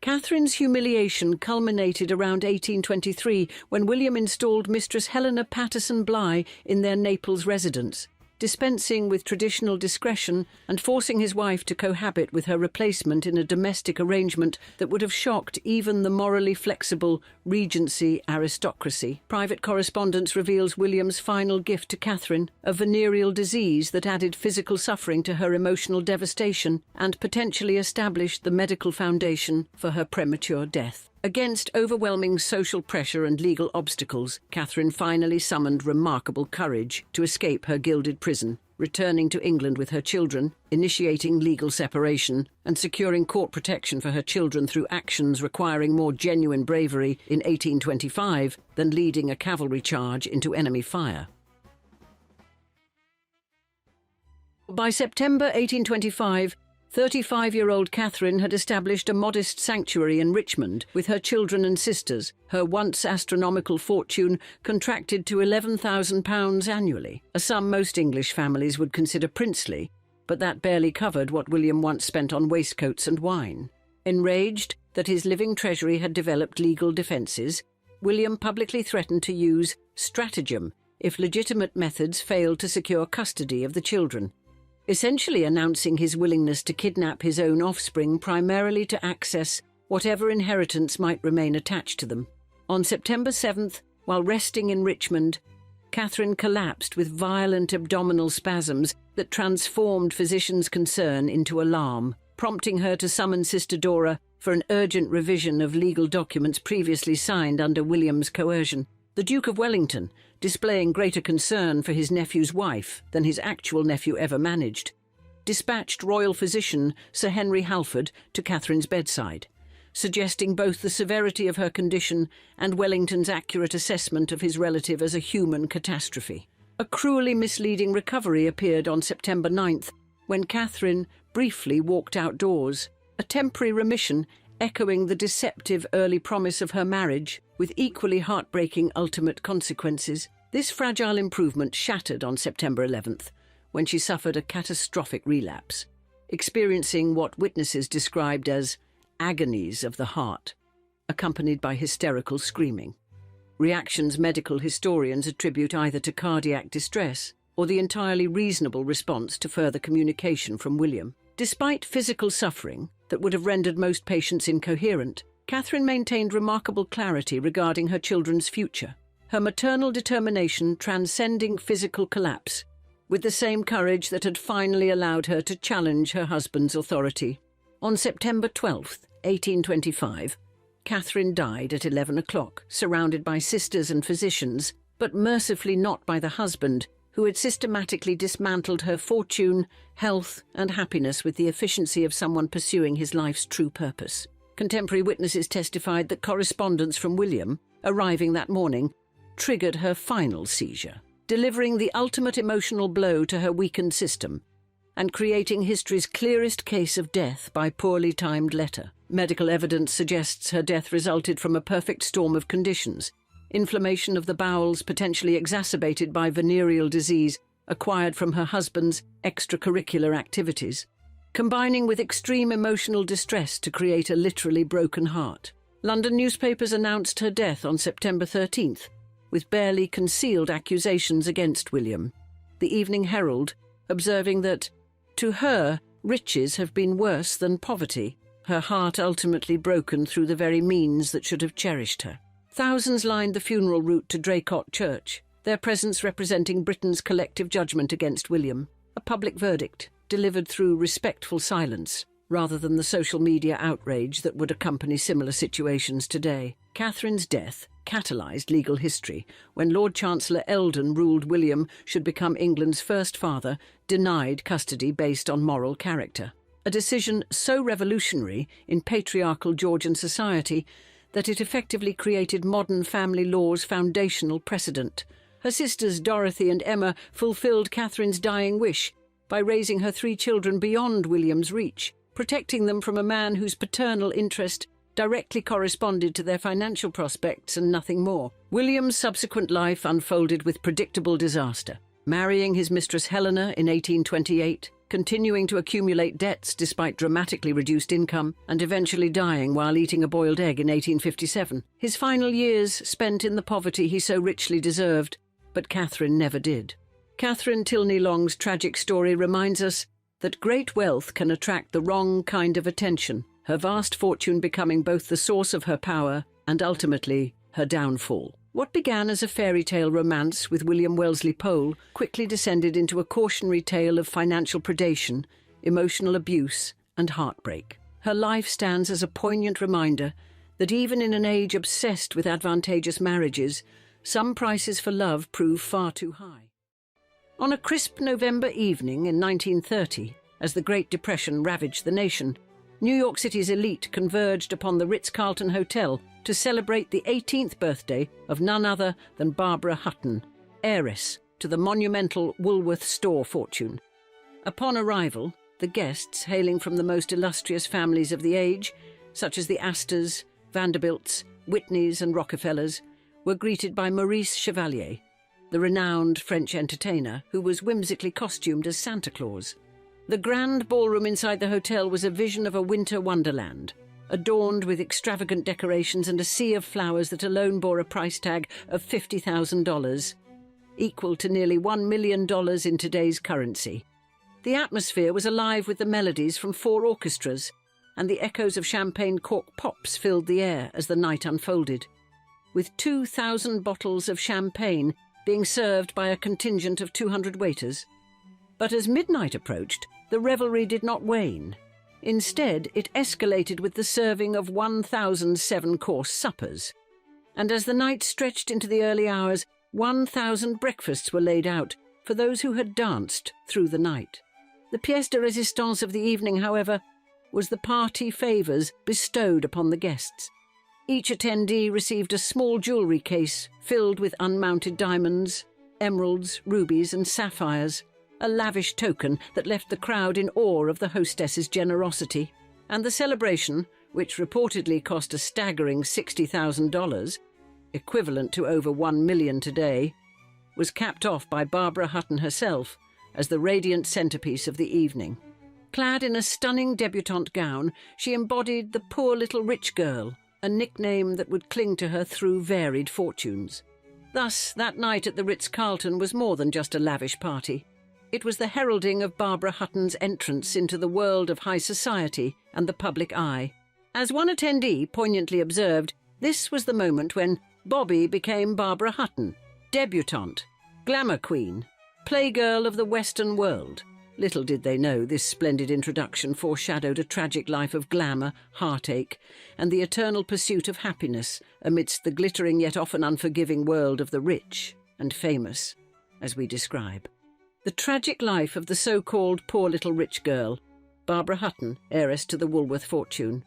Catherine's humiliation culminated around 1823 when William installed Mistress Helena Patterson Bligh in their Naples residence, dispensing with traditional discretion and forcing his wife to cohabit with her replacement in a domestic arrangement that would have shocked even the morally flexible Regency aristocracy. Private correspondence reveals William's final gift to Catherine, a venereal disease that added physical suffering to her emotional devastation and potentially established the medical foundation for her premature death. Against overwhelming social pressure and legal obstacles, Catherine finally summoned remarkable courage to escape her gilded prison, returning to England with her children, initiating legal separation, and securing court protection for her children through actions requiring more genuine bravery in 1825 than leading a cavalry charge into enemy fire. By September 1825, 35-year-old Catherine had established a modest sanctuary in Richmond with her children and sisters, her once astronomical fortune contracted to £11,000 annually, a sum most English families would consider princely, but that barely covered what William once spent on waistcoats and wine. Enraged that his living treasury had developed legal defences, William publicly threatened to use stratagem if legitimate methods failed to secure custody of the children, essentially announcing his willingness to kidnap his own offspring primarily to access whatever inheritance might remain attached to them. On September 7th, while resting in Richmond, Catherine collapsed with violent abdominal spasms that transformed physicians' concern into alarm, prompting her to summon Sister Dora for an urgent revision of legal documents previously signed under William's coercion. The Duke of Wellington, displaying greater concern for his nephew's wife than his actual nephew ever managed, dispatched royal physician Sir Henry Halford to Catherine's bedside, suggesting both the severity of her condition and Wellington's accurate assessment of his relative as a human catastrophe. A cruelly misleading recovery appeared on September 9th, when Catherine briefly walked outdoors, a temporary remission echoing the deceptive early promise of her marriage, with equally heartbreaking ultimate consequences. This fragile improvement shattered on September 11th, when she suffered a catastrophic relapse, experiencing what witnesses described as agonies of the heart, accompanied by hysterical screaming. Reactions medical historians attribute either to cardiac distress or the entirely reasonable response to further communication from William. Despite physical suffering that would have rendered most patients incoherent, Catherine maintained remarkable clarity regarding her children's future, her maternal determination transcending physical collapse, with the same courage that had finally allowed her to challenge her husband's authority. On September 12th, 1825, Catherine died at 11 o'clock, surrounded by sisters and physicians, but mercifully not by the husband, who had systematically dismantled her fortune, health, and happiness with the efficiency of someone pursuing his life's true purpose. Contemporary witnesses testified that correspondence from William, arriving that morning, triggered her final seizure, delivering the ultimate emotional blow to her weakened system and creating history's clearest case of death by poorly timed letter. Medical evidence suggests her death resulted from a perfect storm of conditions: inflammation of the bowels potentially exacerbated by venereal disease acquired from her husband's extracurricular activities, combining with extreme emotional distress to create a literally broken heart. London newspapers announced her death on September 13th, with barely concealed accusations against William. The Evening Herald, observing that, to her, riches have been worse than poverty, her heart ultimately broken through the very means that should have cherished her. Thousands lined the funeral route to Draycott Church, their presence representing Britain's collective judgment against William, a public verdict delivered through respectful silence, rather than the social media outrage that would accompany similar situations today. Catherine's death catalysed legal history when Lord Chancellor Eldon ruled William should become England's first father, denied custody based on moral character. A decision so revolutionary in patriarchal Georgian society that it effectively created modern family law's foundational precedent. Her sisters Dorothy and Emma fulfilled Catherine's dying wish by raising her 3 children beyond William's reach, protecting them from a man whose paternal interest directly corresponded to their financial prospects and nothing more. William's subsequent life unfolded with predictable disaster, marrying his mistress Helena in 1828, continuing to accumulate debts despite dramatically reduced income, and eventually dying while eating a boiled egg in 1857. His final years spent in the poverty he so richly deserved, but Catherine never did. Catherine Tylney-Long's tragic story reminds us that great wealth can attract the wrong kind of attention, her vast fortune becoming both the source of her power and ultimately her downfall. What began as a fairy tale romance with William Wellesley Pole quickly descended into a cautionary tale of financial predation, emotional abuse, and heartbreak. Her life stands as a poignant reminder that even in an age obsessed with advantageous marriages, some prices for love prove far too high. On a crisp November evening in 1930, as the Great Depression ravaged the nation, New York City's elite converged upon the Ritz-Carlton Hotel to celebrate the 18th birthday of none other than Barbara Hutton, heiress to the monumental Woolworth store fortune. Upon arrival, the guests, hailing from the most illustrious families of the age, such as the Astors, Vanderbilts, Whitneys and Rockefellers, were greeted by Maurice Chevalier, the renowned French entertainer who was whimsically costumed as Santa Claus. The grand ballroom inside the hotel was a vision of a winter wonderland, adorned with extravagant decorations and a sea of flowers that alone bore a price tag of $50,000, equal to nearly $1 million in today's currency. The atmosphere was alive with the melodies from 4 orchestras, and the echoes of champagne cork pops filled the air as the night unfolded, with 2,000 bottles of champagne being served by a contingent of 200 waiters. But as midnight approached, the revelry did not wane. Instead, it escalated with the serving of 1,000 7-course suppers. And as the night stretched into the early hours, 1,000 breakfasts were laid out for those who had danced through the night. The pièce de résistance of the evening, however, was the party favours bestowed upon the guests. Each attendee received a small jewellery case filled with unmounted diamonds, emeralds, rubies and sapphires, a lavish token that left the crowd in awe of the hostess's generosity. And the celebration, which reportedly cost a staggering $60,000, equivalent to over $1 million today, was capped off by Barbara Hutton herself as the radiant centrepiece of the evening. Clad in a stunning debutante gown, she embodied the poor little rich girl, a nickname that would cling to her through varied fortunes. Thus, that night at the Ritz-Carlton was more than just a lavish party. It was the heralding of Barbara Hutton's entrance into the world of high society and the public eye. As one attendee poignantly observed, this was the moment when Bobby became Barbara Hutton, debutante, glamour queen, playgirl of the Western world. Little did they know this splendid introduction foreshadowed a tragic life of glamour, heartache, and the eternal pursuit of happiness amidst the glittering yet often unforgiving world of the rich and famous, as we describe. The tragic life of the so-called poor little rich girl, Barbara Hutton, heiress to the Woolworth fortune.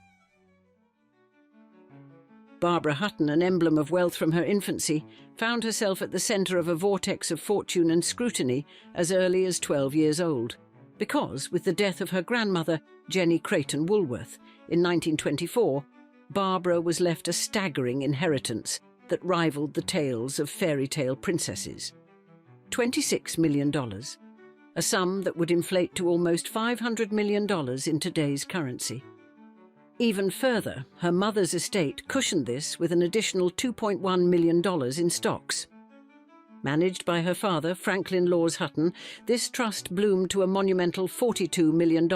Barbara Hutton, an emblem of wealth from her infancy, found herself at the centre of a vortex of fortune and scrutiny as early as 12 years old, because, with the death of her grandmother, Jenny Creighton Woolworth, in 1924, Barbara was left a staggering inheritance that rivalled the tales of fairy tale princesses. $26 million, a sum that would inflate to almost $500 million in today's currency. Even further, her mother's estate cushioned this with an additional $2.1 million in stocks. Managed by her father, Franklin Laws Hutton, this trust bloomed to a monumental $42 million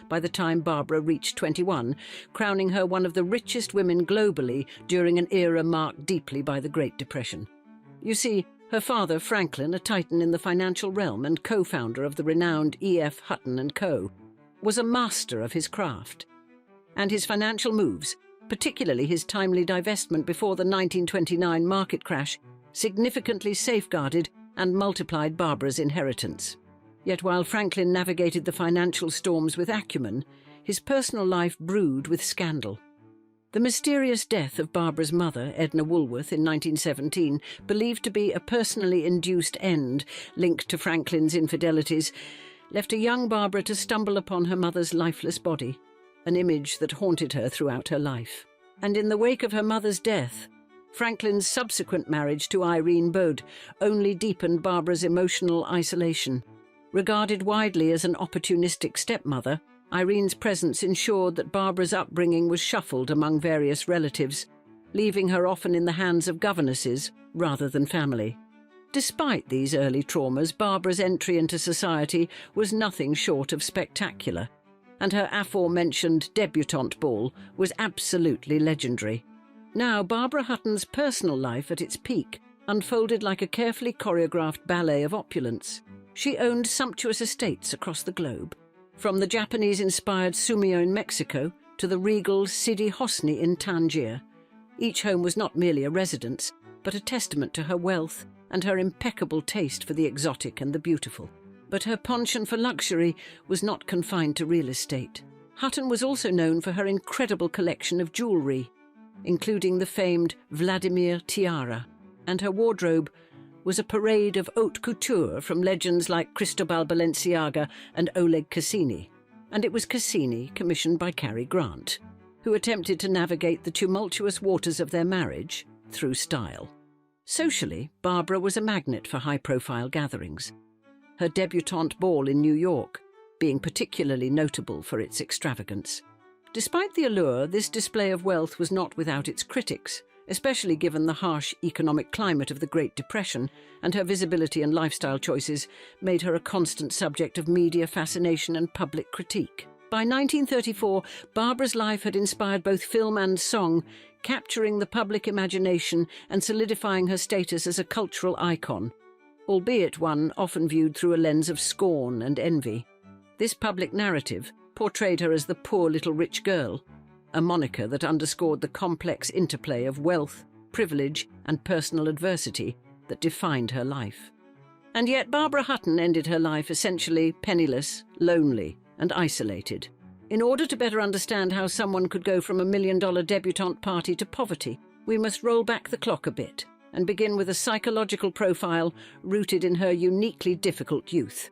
by the time Barbara reached 21, crowning her one of the richest women globally during an era marked deeply by the Great Depression. You see, her father, Franklin, a titan in the financial realm and co-founder of the renowned E.F. Hutton & Co., was a master of his craft. And his financial moves, particularly his timely divestment before the 1929 market crash, significantly safeguarded and multiplied Barbara's inheritance. Yet while Franklin navigated the financial storms with acumen, his personal life brewed with scandal. The mysterious death of Barbara's mother, Edna Woolworth, in 1917, believed to be a personally induced end linked to Franklin's infidelities, left a young Barbara to stumble upon her mother's lifeless body, an image that haunted her throughout her life. And in the wake of her mother's death, Franklin's subsequent marriage to Irene Bode only deepened Barbara's emotional isolation. Regarded widely as an opportunistic stepmother, Irene's presence ensured that Barbara's upbringing was shuffled among various relatives, leaving her often in the hands of governesses rather than family. Despite these early traumas, Barbara's entry into society was nothing short of spectacular, and her aforementioned debutante ball was absolutely legendary. Now, Barbara Hutton's personal life at its peak unfolded like a carefully choreographed ballet of opulence. She owned sumptuous estates across the globe, from the Japanese-inspired Sumio in Mexico to the regal Sidi Hosni in Tangier. Each home was not merely a residence, but a testament to her wealth and her impeccable taste for the exotic and the beautiful. But her penchant for luxury was not confined to real estate. Hutton was also known for her incredible collection of jewellery, including the famed Vladimir tiara, and her wardrobe was a parade of haute couture from legends like Cristobal Balenciaga and Oleg Cassini. And it was Cassini, commissioned by Cary Grant, who attempted to navigate the tumultuous waters of their marriage through style. Socially, Barbara was a magnet for high-profile gatherings, her debutante ball in New York being particularly notable for its extravagance. Despite the allure, this display of wealth was not without its critics, especially given the harsh economic climate of the Great Depression, and her visibility and lifestyle choices made her a constant subject of media fascination and public critique. By 1934, Barbara's life had inspired both film and song, capturing the public imagination and solidifying her status as a cultural icon, albeit one often viewed through a lens of scorn and envy. This public narrative portrayed her as the poor little rich girl, a moniker that underscored the complex interplay of wealth, privilege, and personal adversity that defined her life. And yet Barbara Hutton ended her life essentially penniless, lonely, and isolated. In order to better understand how someone could go from $1 million debutante party to poverty, we must roll back the clock a bit and begin with a psychological profile rooted in her uniquely difficult youth.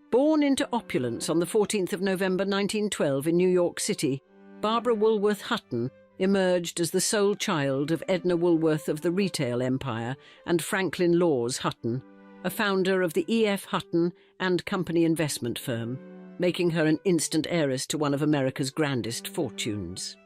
Born into opulence on the 14th of November 1912 in New York City, Barbara Woolworth Hutton emerged as the sole child of Edna Woolworth of the retail empire and Franklin Laws Hutton, a founder of the E.F. Hutton and Company investment firm, making her an instant heiress to one of America's grandest fortunes.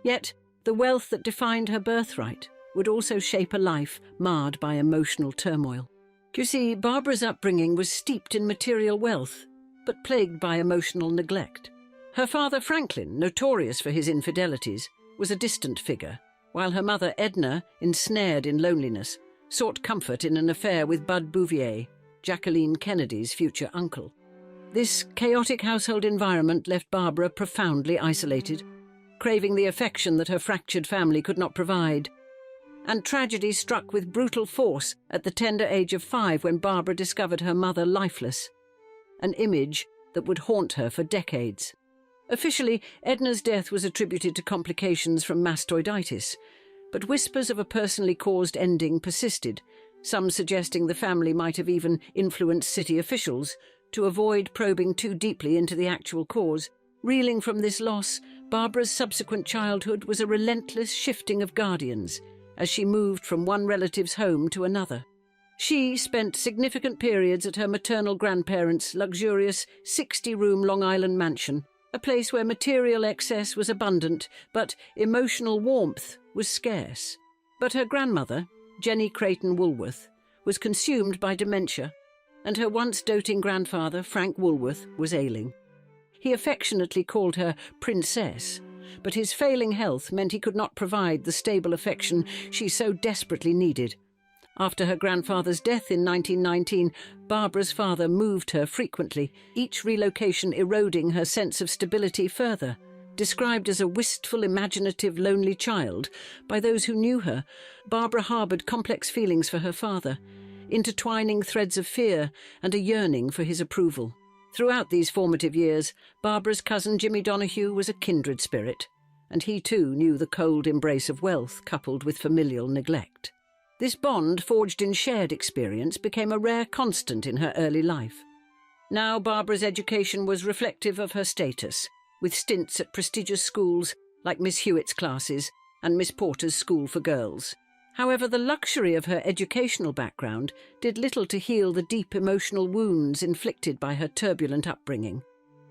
Yet, the wealth that defined her birthright would also shape a life marred by emotional turmoil. You see, Barbara's upbringing was steeped in material wealth, but plagued by emotional neglect. Her father, Franklin, notorious for his infidelities, was a distant figure, while her mother, Edna, ensnared in loneliness, sought comfort in an affair with Bud Bouvier, Jacqueline Kennedy's future uncle. This chaotic household environment left Barbara profoundly isolated, craving the affection that her fractured family could not provide. And tragedy struck with brutal force at the tender age of 5 when Barbara discovered her mother lifeless, an image that would haunt her for decades. Officially, Edna's death was attributed to complications from mastoiditis, but whispers of a personally caused ending persisted, some suggesting the family might have even influenced city officials to avoid probing too deeply into the actual cause. Reeling from this loss, Barbara's subsequent childhood was a relentless shifting of guardians, as she moved from one relative's home to another. She spent significant periods at her maternal grandparents' luxurious 60-room Long Island mansion, a place where material excess was abundant, but emotional warmth was scarce. But her grandmother, Jenny Creighton Woolworth, was consumed by dementia, and her once doting grandfather, Frank Woolworth, was ailing. He affectionately called her Princess, but his failing health meant he could not provide the stable affection she so desperately needed. After her grandfather's death in 1919, Barbara's father moved her frequently, each relocation eroding her sense of stability further. Described as a wistful, imaginative, lonely child by those who knew her, Barbara harboured complex feelings for her father, intertwining threads of fear and a yearning for his approval. Throughout these formative years, Barbara's cousin Jimmy Donahue was a kindred spirit, and he too knew the cold embrace of wealth coupled with familial neglect. This bond, forged in shared experience, became a rare constant in her early life. Now Barbara's education was reflective of her status, with stints at prestigious schools like Miss Hewitt's classes and Miss Porter's School for Girls. However, the luxury of her educational background did little to heal the deep emotional wounds inflicted by her turbulent upbringing.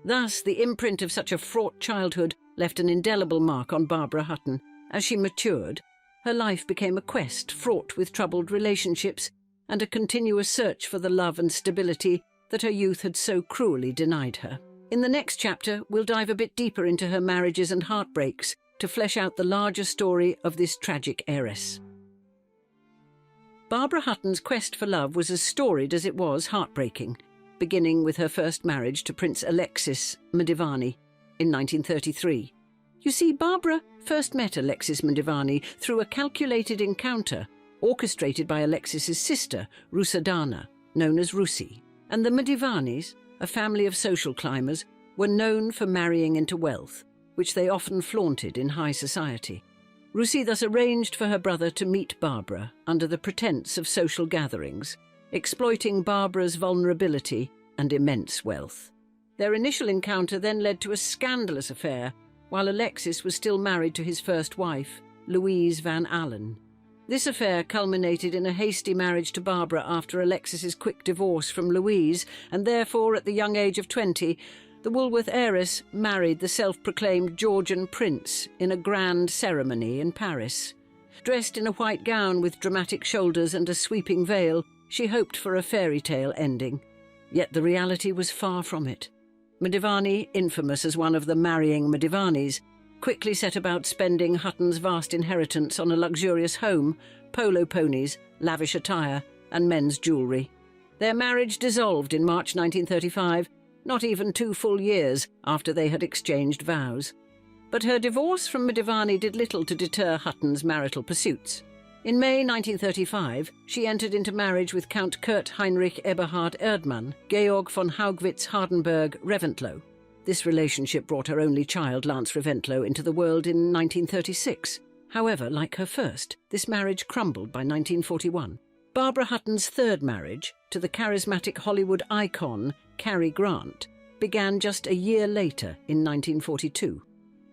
Thus, the imprint of such a fraught childhood left an indelible mark on Barbara Hutton. As she matured, her life became a quest fraught with troubled relationships and a continuous search for the love and stability that her youth had so cruelly denied her. In the next chapter, we'll dive a bit deeper into her marriages and heartbreaks to flesh out the larger story of this tragic heiress. Barbara Hutton's quest for love was as storied as it was heartbreaking, beginning with her first marriage to Prince Alexis Mdivani in 1933. You see, Barbara first met Alexis Mdivani through a calculated encounter orchestrated by Alexis's sister, Rusadana, known as Rusi. And the Mdivanis, a family of social climbers, were known for marrying into wealth, which they often flaunted in high society. Rusi thus arranged for her brother to meet Barbara under the pretense of social gatherings, exploiting Barbara's vulnerability and immense wealth. Their initial encounter then led to a scandalous affair, while Alexis was still married to his first wife, Louise Van Allen. This affair culminated in a hasty marriage to Barbara after Alexis's quick divorce from Louise, and therefore, at the young age of 20, the Woolworth heiress married the self-proclaimed Georgian prince in a grand ceremony in Paris. Dressed in a white gown with dramatic shoulders and a sweeping veil, she hoped for a fairy tale ending. Yet the reality was far from it. Mdivani, infamous as one of the marrying Mdivanis, quickly set about spending Hutton's vast inheritance on a luxurious home, polo ponies, lavish attire, and men's jewellery. Their marriage dissolved in March 1935, not even 2 full years after they had exchanged vows. But her divorce from Mdivani did little to deter Hutton's marital pursuits. In May 1935, she entered into marriage with Count Kurt Heinrich Eberhard Erdmann, Georg von Haugwitz-Hardenberg-Reventlow. This relationship brought her only child, Lance Reventlow, into the world in 1936. However, like her first, this marriage crumbled by 1941. Barbara Hutton's third marriage, to the charismatic Hollywood icon Cary Grant, began just a year later in 1942.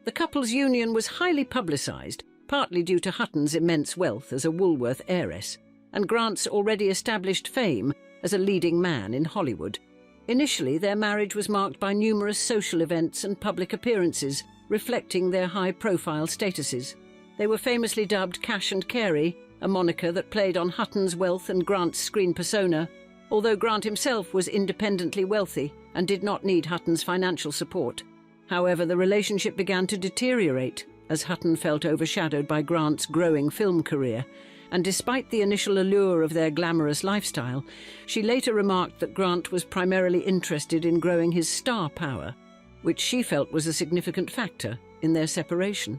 The couple's union was highly publicised, partly due to Hutton's immense wealth as a Woolworth heiress, and Grant's already established fame as a leading man in Hollywood. Initially, their marriage was marked by numerous social events and public appearances, reflecting their high-profile statuses. They were famously dubbed Cash and Carey, a moniker that played on Hutton's wealth and Grant's screen persona, although Grant himself was independently wealthy and did not need Hutton's financial support. However, the relationship began to deteriorate as Hutton felt overshadowed by Grant's growing film career, and despite the initial allure of their glamorous lifestyle, she later remarked that Grant was primarily interested in growing his star power, which she felt was a significant factor in their separation.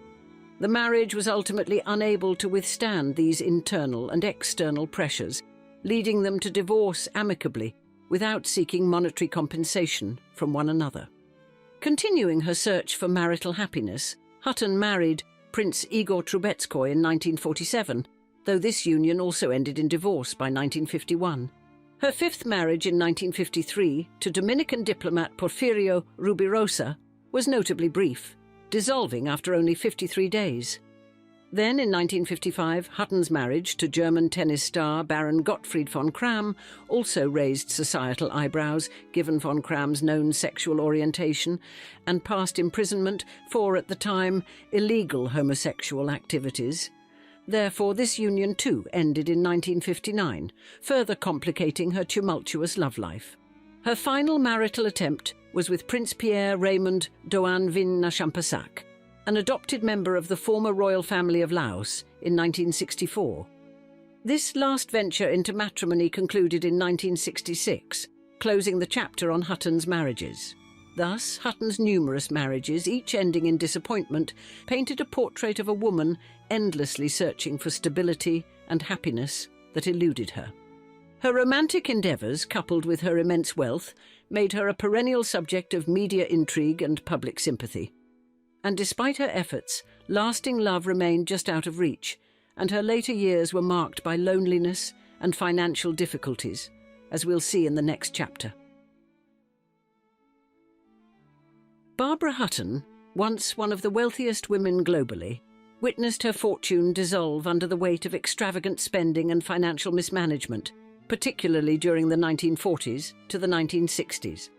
The marriage was ultimately unable to withstand these internal and external pressures, leading them to divorce amicably without seeking monetary compensation from one another. Continuing her search for marital happiness, Hutton married Prince Igor Trubetskoy in 1947, though this union also ended in divorce by 1951. Her fifth marriage in 1953 to Dominican diplomat Porfirio Rubirosa was notably brief, dissolving after only 53 days. Then, in 1955, Hutton's marriage to German tennis star Baron Gottfried von Cramm also raised societal eyebrows, given von Cramm's known sexual orientation and past imprisonment for, at the time, illegal homosexual activities. Therefore, this union too ended in 1959, further complicating her tumultuous love life. Her final marital attempt was with Prince Pierre Raymond Doan Vin Champasak, an adopted member of the former royal family of Laos, in 1964. This last venture into matrimony concluded in 1966, closing the chapter on Hutton's marriages. Thus, Hutton's numerous marriages, each ending in disappointment, painted a portrait of a woman endlessly searching for stability and happiness that eluded her. Her romantic endeavours, coupled with her immense wealth, made her a perennial subject of media intrigue and public sympathy. And despite her efforts, lasting love remained just out of reach, and her later years were marked by loneliness and financial difficulties, as we'll see in the next chapter. Barbara Hutton, once one of the wealthiest women globally, witnessed her fortune dissolve under the weight of extravagant spending and financial mismanagement, particularly during the 1940s to the 1960s.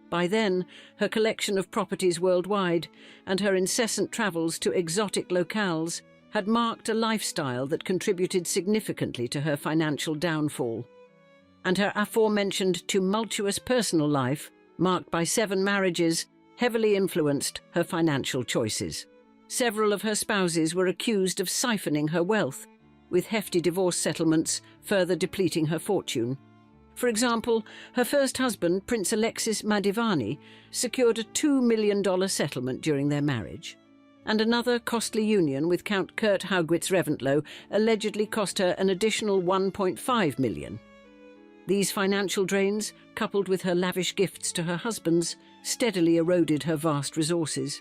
By then, her collection of properties worldwide and her incessant travels to exotic locales had marked a lifestyle that contributed significantly to her financial downfall. And her aforementioned tumultuous personal life, marked by 7 marriages, heavily influenced her financial choices. Several of her spouses were accused of siphoning her wealth, with hefty divorce settlements further depleting her fortune. For example, her first husband, Prince Alexis Madivani, secured a $2 million settlement during their marriage, and another costly union with Count Kurt Haugwitz-Reventlow allegedly cost her an additional $1.5 million. These financial drains, coupled with her lavish gifts to her husbands, steadily eroded her vast resources.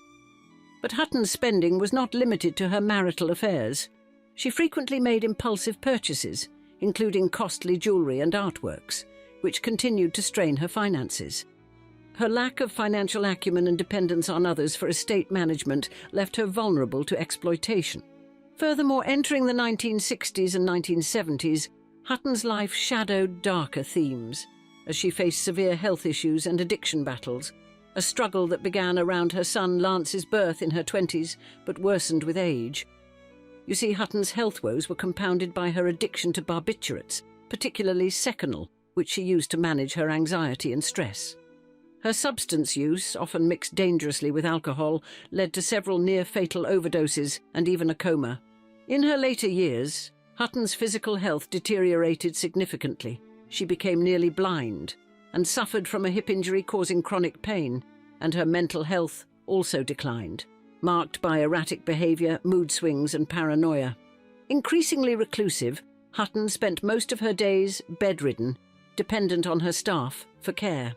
But Hutton's spending was not limited to her marital affairs. She frequently made impulsive purchases, including costly jewellery and artworks, which continued to strain her finances. Her lack of financial acumen and dependence on others for estate management left her vulnerable to exploitation. Furthermore, entering the 1960s and 1970s, Hutton's life shadowed darker themes, as she faced severe health issues and addiction battles, a struggle that began around her son Lance's birth in her 20s, but worsened with age. You see, Hutton's health woes were compounded by her addiction to barbiturates, particularly Seconal, which she used to manage her anxiety and stress. Her substance use, often mixed dangerously with alcohol, led to several near-fatal overdoses and even a coma. In her later years, Hutton's physical health deteriorated significantly. She became nearly blind and suffered from a hip injury causing chronic pain, and her mental health also declined, marked by erratic behaviour, mood swings and paranoia. Increasingly reclusive, Hutton spent most of her days bedridden, dependent on her staff for care.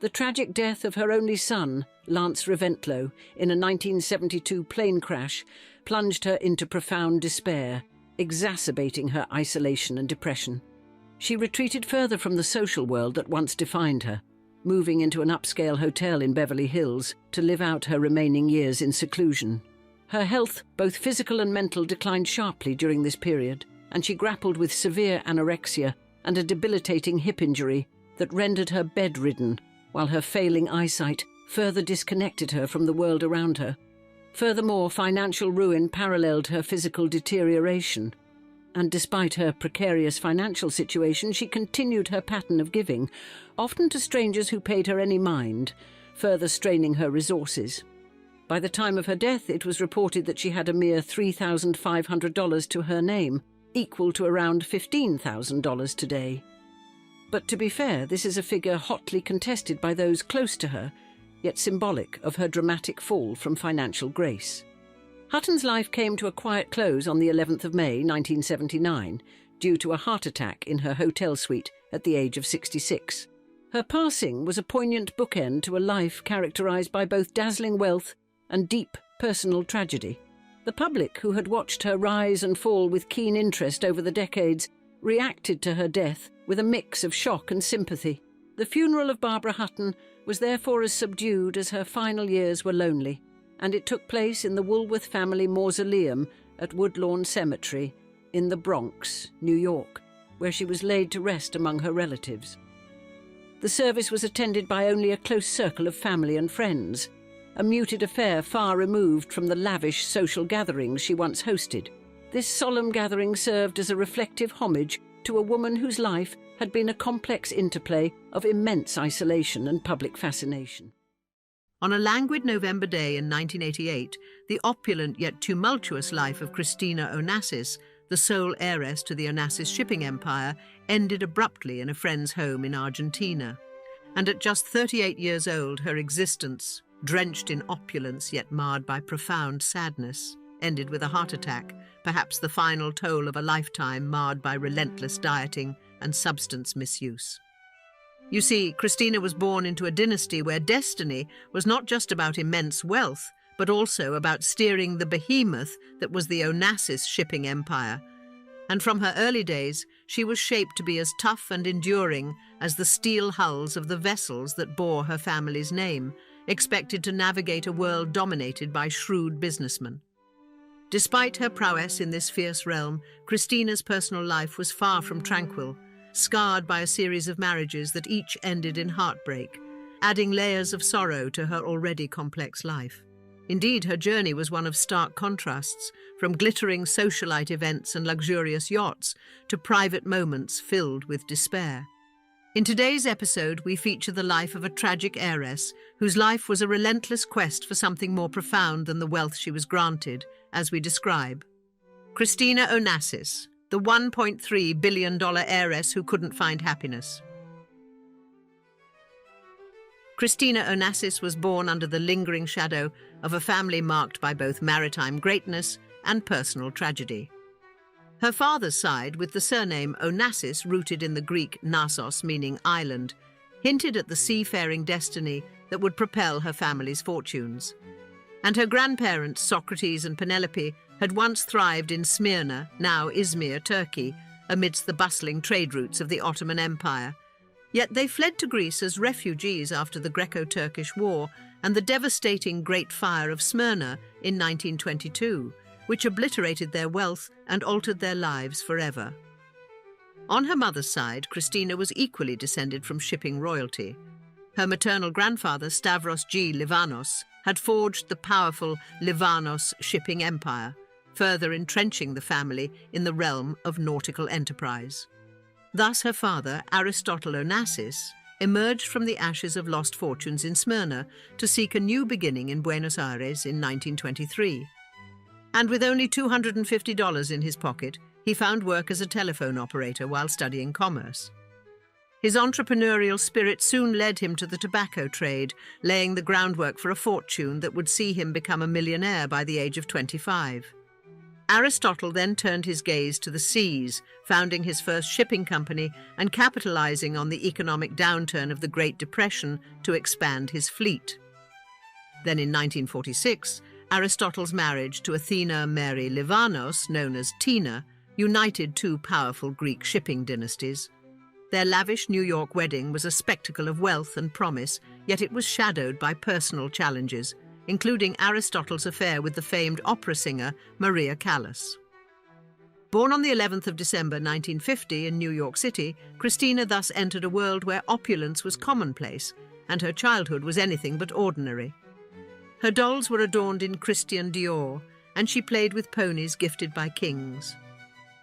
The tragic death of her only son, Lance Reventlow, in a 1972 plane crash, plunged her into profound despair, exacerbating her isolation and depression. She retreated further from the social world that once defined her, moving into an upscale hotel in Beverly Hills to live out her remaining years in seclusion. Her health, both physical and mental, declined sharply during this period, and she grappled with severe anorexia and a debilitating hip injury that rendered her bedridden, while her failing eyesight further disconnected her from the world around her. Furthermore, financial ruin paralleled her physical deterioration, and despite her precarious financial situation, she continued her pattern of giving, often to strangers who paid her any mind, further straining her resources. By the time of her death, it was reported that she had a mere $3,500 to her name, equal to around $15,000 today. But to be fair, this is a figure hotly contested by those close to her, yet symbolic of her dramatic fall from financial grace. Hutton's life came to a quiet close on the 11th of May 1979 due to a heart attack in her hotel suite at the age of 66. Her passing was a poignant bookend to a life characterised by both dazzling wealth and deep personal tragedy. The public, who had watched her rise and fall with keen interest over the decades, reacted to her death with a mix of shock and sympathy. The funeral of Barbara Hutton was therefore as subdued as her final years were lonely, and it took place in the Woolworth family mausoleum at Woodlawn Cemetery in the Bronx, New York, where she was laid to rest among her relatives. The service was attended by only a close circle of family and friends, a muted affair far removed from the lavish social gatherings she once hosted. This solemn gathering served as a reflective homage to a woman whose life had been a complex interplay of immense isolation and public fascination. On a languid November day in 1988, the opulent yet tumultuous life of Christina Onassis, the sole heiress to the Onassis shipping empire, ended abruptly in a friend's home in Argentina. And at just 38 years old, her existence, drenched in opulence yet marred by profound sadness, ended with a heart attack, perhaps the final toll of a lifetime marred by relentless dieting and substance misuse. You see, Christina was born into a dynasty where destiny was not just about immense wealth, but also about steering the behemoth that was the Onassis shipping empire. And from her early days, she was shaped to be as tough and enduring as the steel hulls of the vessels that bore her family's name, expected to navigate a world dominated by shrewd businessmen. Despite her prowess in this fierce realm, Christina's personal life was far from tranquil, scarred by a series of marriages that each ended in heartbreak, adding layers of sorrow to her already complex life. Indeed, her journey was one of stark contrasts, from glittering socialite events and luxurious yachts to private moments filled with despair. In today's episode, we feature the life of a tragic heiress whose life was a relentless quest for something more profound than the wealth she was granted, as we describe. Christina Onassis, the $1.3 billion heiress who couldn't find happiness. Christina Onassis was born under the lingering shadow of a family marked by both maritime greatness and personal tragedy. Her father's side, with the surname Onassis rooted in the Greek Nasos, meaning island, hinted at the seafaring destiny that would propel her family's fortunes. And her grandparents, Socrates and Penelope, had once thrived in Smyrna, now Izmir, Turkey, amidst the bustling trade routes of the Ottoman Empire. Yet they fled to Greece as refugees after the Greco-Turkish War and the devastating Great Fire of Smyrna in 1922, which obliterated their wealth and altered their lives forever. On her mother's side, Christina was equally descended from shipping royalty. Her maternal grandfather, Stavros G. Livanos, had forged the powerful Livanos shipping empire, further entrenching the family in the realm of nautical enterprise. Thus her father, Aristotle Onassis, emerged from the ashes of lost fortunes in Smyrna to seek a new beginning in Buenos Aires in 1923. And with only $250 in his pocket, he found work as a telephone operator while studying commerce. His entrepreneurial spirit soon led him to the tobacco trade, laying the groundwork for a fortune that would see him become a millionaire by the age of 25. Aristotle then turned his gaze to the seas, founding his first shipping company and capitalizing on the economic downturn of the Great Depression to expand his fleet. Then in 1946, Aristotle's marriage to Athena Mary Livanos, known as Tina, united two powerful Greek shipping dynasties. Their lavish New York wedding was a spectacle of wealth and promise, yet it was shadowed by personal challenges, including Aristotle's affair with the famed opera singer Maria Callas. Born on the 11th of December 1950 in New York City, Christina thus entered a world where opulence was commonplace, and her childhood was anything but ordinary. Her dolls were adorned in Christian Dior, and she played with ponies gifted by kings.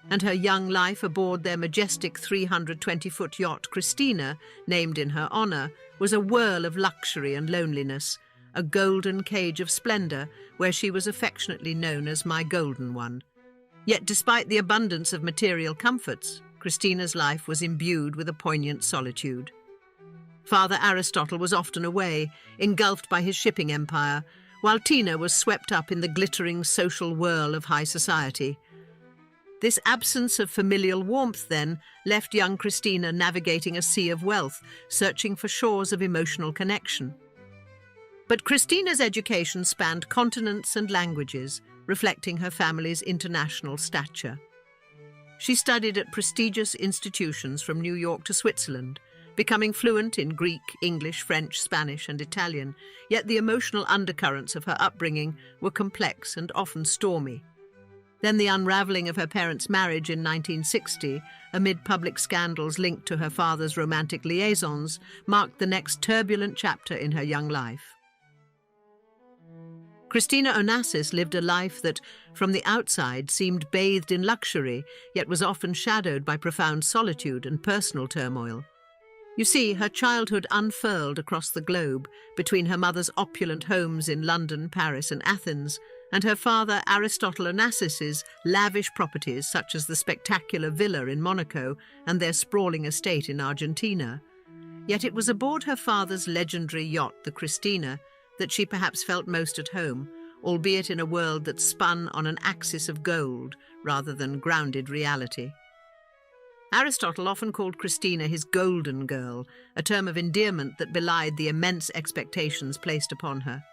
And her young life aboard their majestic 320-foot yacht Christina, named in her honor, was a whirl of luxury and loneliness, a golden cage of splendor where she was affectionately known as my golden one. Yet despite the abundance of material comforts, Christina's life was imbued with a poignant solitude. Father Aristotle was often away, engulfed by his shipping empire, while Tina was swept up in the glittering social whirl of high society. This absence of familial warmth, then, left young Christina navigating a sea of wealth, searching for shores of emotional connection. But Christina's education spanned continents and languages, reflecting her family's international stature. She studied at prestigious institutions from New York to Switzerland, becoming fluent in Greek, English, French, Spanish, and Italian, yet the emotional undercurrents of her upbringing were complex and often stormy. Then the unraveling of her parents' marriage in 1960, amid public scandals linked to her father's romantic liaisons, marked the next turbulent chapter in her young life. Christina Onassis lived a life that, from the outside, seemed bathed in luxury, yet was often shadowed by profound solitude and personal turmoil. You see, her childhood unfurled across the globe, between her mother's opulent homes in London, Paris, and Athens, and her father Aristotle Onassis's lavish properties such as the spectacular villa in Monaco and their sprawling estate in Argentina. Yet it was aboard her father's legendary yacht, the Christina, that she perhaps felt most at home, albeit in a world that spun on an axis of gold rather than grounded reality. Aristotle often called Christina his golden girl, a term of endearment that belied the immense expectations placed upon her.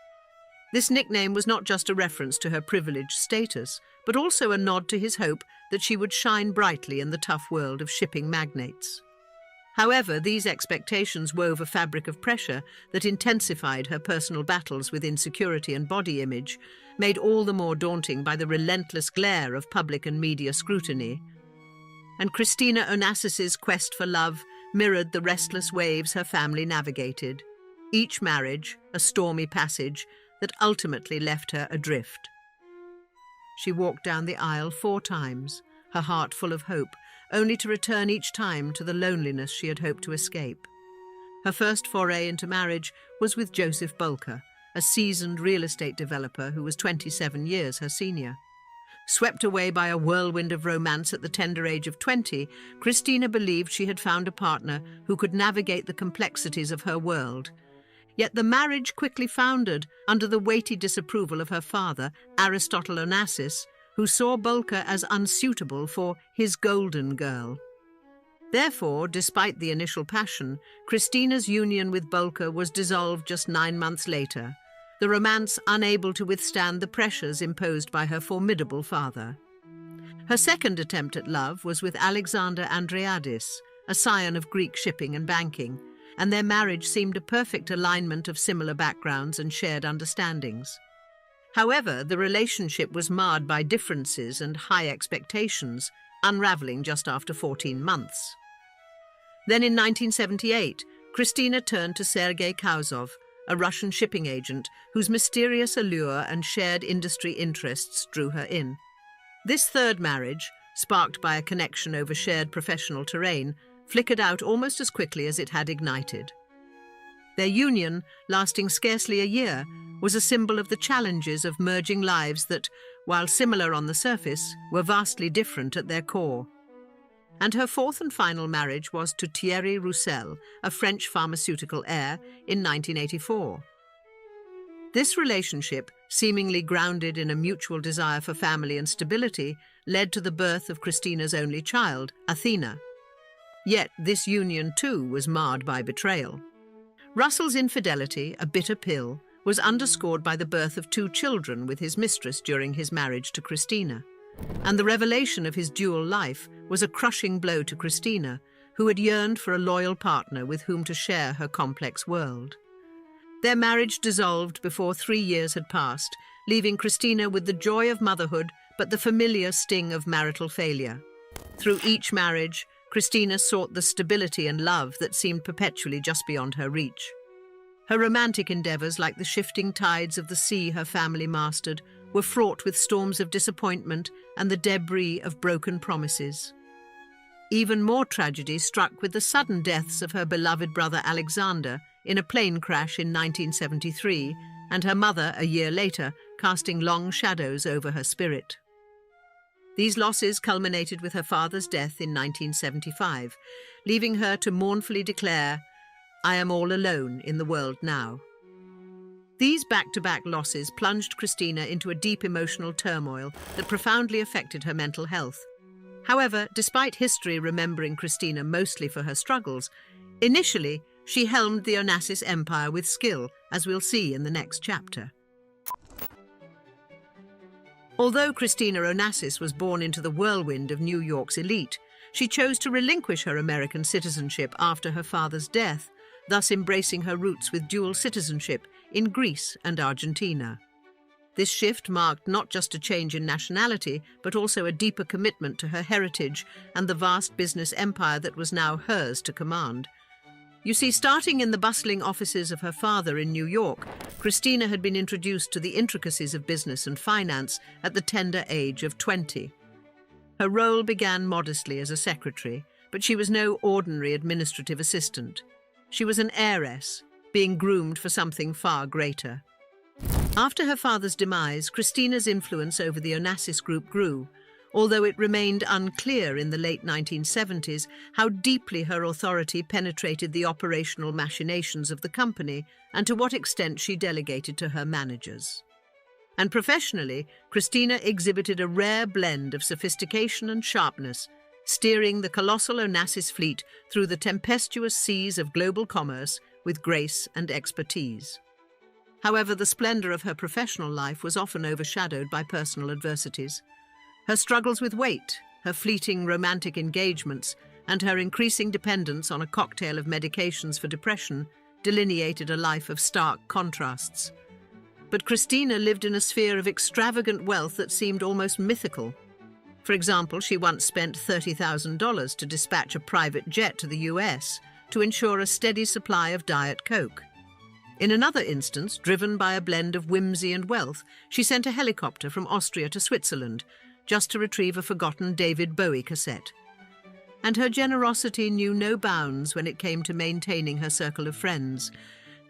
This nickname was not just a reference to her privileged status, but also a nod to his hope that she would shine brightly in the tough world of shipping magnates. However, these expectations wove a fabric of pressure that intensified her personal battles with insecurity and body image, made all the more daunting by the relentless glare of public and media scrutiny. And Christina Onassis's quest for love mirrored the restless waves her family navigated, each marriage a stormy passage that ultimately left her adrift. She walked down the aisle 4 times, her heart full of hope, only to return each time to the loneliness she had hoped to escape. Her first foray into marriage was with Joseph Bulker, a seasoned real estate developer who was 27 years her senior. Swept away by a whirlwind of romance at the tender age of 20, Christina believed she had found a partner who could navigate the complexities of her world. Yet the marriage quickly foundered under the weighty disapproval of her father, Aristotle Onassis, who saw Bulker as unsuitable for his golden girl. Therefore, despite the initial passion, Christina's union with Bulker was dissolved just 9 months later, the romance unable to withstand the pressures imposed by her formidable father. Her second attempt at love was with Alexander Andreadis, a scion of Greek shipping and banking, and their marriage seemed a perfect alignment of similar backgrounds and shared understandings. However, the relationship was marred by differences and high expectations, unraveling just after 14 months. Then in 1978, Christina turned to Sergei Kauzov, a Russian shipping agent whose mysterious allure and shared industry interests drew her in. This third marriage, sparked by a connection over shared professional terrain, flickered out almost as quickly as it had ignited. Their union, lasting scarcely a year, was a symbol of the challenges of merging lives that, while similar on the surface, were vastly different at their core. And her fourth and final marriage was to Thierry Roussel, a French pharmaceutical heir, in 1984. This relationship, seemingly grounded in a mutual desire for family and stability, led to the birth of Christina's only child, Athena. Yet this union too was marred by betrayal. Russell's infidelity, a bitter pill, was underscored by the birth of 2 children with his mistress during his marriage to Christina. And the revelation of his dual life was a crushing blow to Christina, who had yearned for a loyal partner with whom to share her complex world. Their marriage dissolved before 3 years had passed, leaving Christina with the joy of motherhood but the familiar sting of marital failure. Through each marriage, Christina sought the stability and love that seemed perpetually just beyond her reach. Her romantic endeavours, like the shifting tides of the sea her family mastered, were fraught with storms of disappointment and the debris of broken promises. Even more tragedy struck with the sudden deaths of her beloved brother Alexander in a plane crash in 1973, and her mother a year later, casting long shadows over her spirit. These losses culminated with her father's death in 1975, leaving her to mournfully declare, "I am all alone in the world now." These back-to-back losses plunged Christina into a deep emotional turmoil that profoundly affected her mental health. However, despite history remembering Christina mostly for her struggles, initially she helmed the Onassis empire with skill, as we'll see in the next chapter. Although Christina Onassis was born into the whirlwind of New York's elite, she chose to relinquish her American citizenship after her father's death, thus embracing her roots with dual citizenship in Greece and Argentina. This shift marked not just a change in nationality, but also a deeper commitment to her heritage and the vast business empire that was now hers to command. You see, starting in the bustling offices of her father in New York, Christina had been introduced to the intricacies of business and finance at the tender age of 20. Her role began modestly as a secretary, but she was no ordinary administrative assistant. She was an heiress, being groomed for something far greater. After her father's demise, Christina's influence over the Onassis Group grew, although it remained unclear in the late 1970s how deeply her authority penetrated the operational machinations of the company and to what extent she delegated to her managers. And professionally, Christina exhibited a rare blend of sophistication and sharpness, steering the colossal Onassis fleet through the tempestuous seas of global commerce with grace and expertise. However, the splendour of her professional life was often overshadowed by personal adversities. Her struggles with weight, her fleeting romantic engagements, and her increasing dependence on a cocktail of medications for depression delineated a life of stark contrasts. But Christina lived in a sphere of extravagant wealth that seemed almost mythical. For example, she once spent $30,000 to dispatch a private jet to the US to ensure a steady supply of Diet Coke. In another instance, driven by a blend of whimsy and wealth, she sent a helicopter from Austria to Switzerland just to retrieve a forgotten David Bowie cassette. And her generosity knew no bounds when it came to maintaining her circle of friends.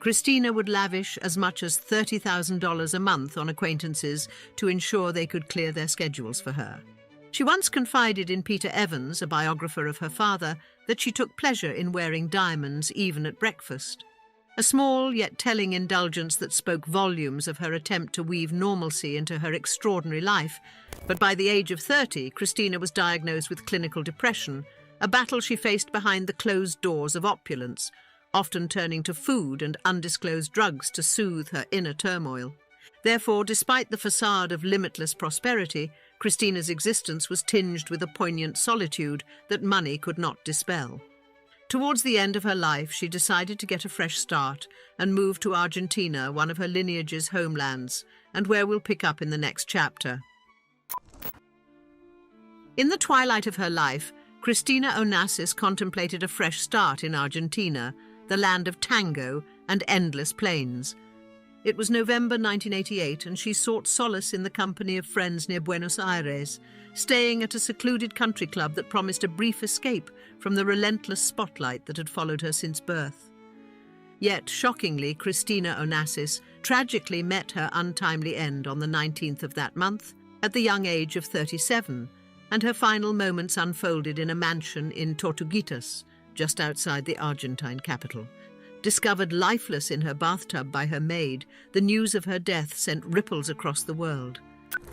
Christina would lavish as much as $30,000 a month on acquaintances to ensure they could clear their schedules for her. She once confided in Peter Evans, a biographer of her father, that she took pleasure in wearing diamonds even at breakfast. A small yet telling indulgence that spoke volumes of her attempt to weave normalcy into her extraordinary life. But by the age of 30, Christina was diagnosed with clinical depression, a battle she faced behind the closed doors of opulence, often turning to food and undisclosed drugs to soothe her inner turmoil. Therefore, despite the facade of limitless prosperity, Christina's existence was tinged with a poignant solitude that money could not dispel. Towards the end of her life, she decided to get a fresh start and moved to Argentina, one of her lineage's homelands, and where we'll pick up in the next chapter. In the twilight of her life, Christina Onassis contemplated a fresh start in Argentina, the land of tango and endless plains. It was November 1988, and she sought solace in the company of friends near Buenos Aires, staying at a secluded country club that promised a brief escape from the relentless spotlight that had followed her since birth. Yet, shockingly, Christina Onassis tragically met her untimely end on the 19th of that month, at the young age of 37, and her final moments unfolded in a mansion in Tortuguitas, just outside the Argentine capital. Discovered lifeless in her bathtub by her maid, the news of her death sent ripples across the world.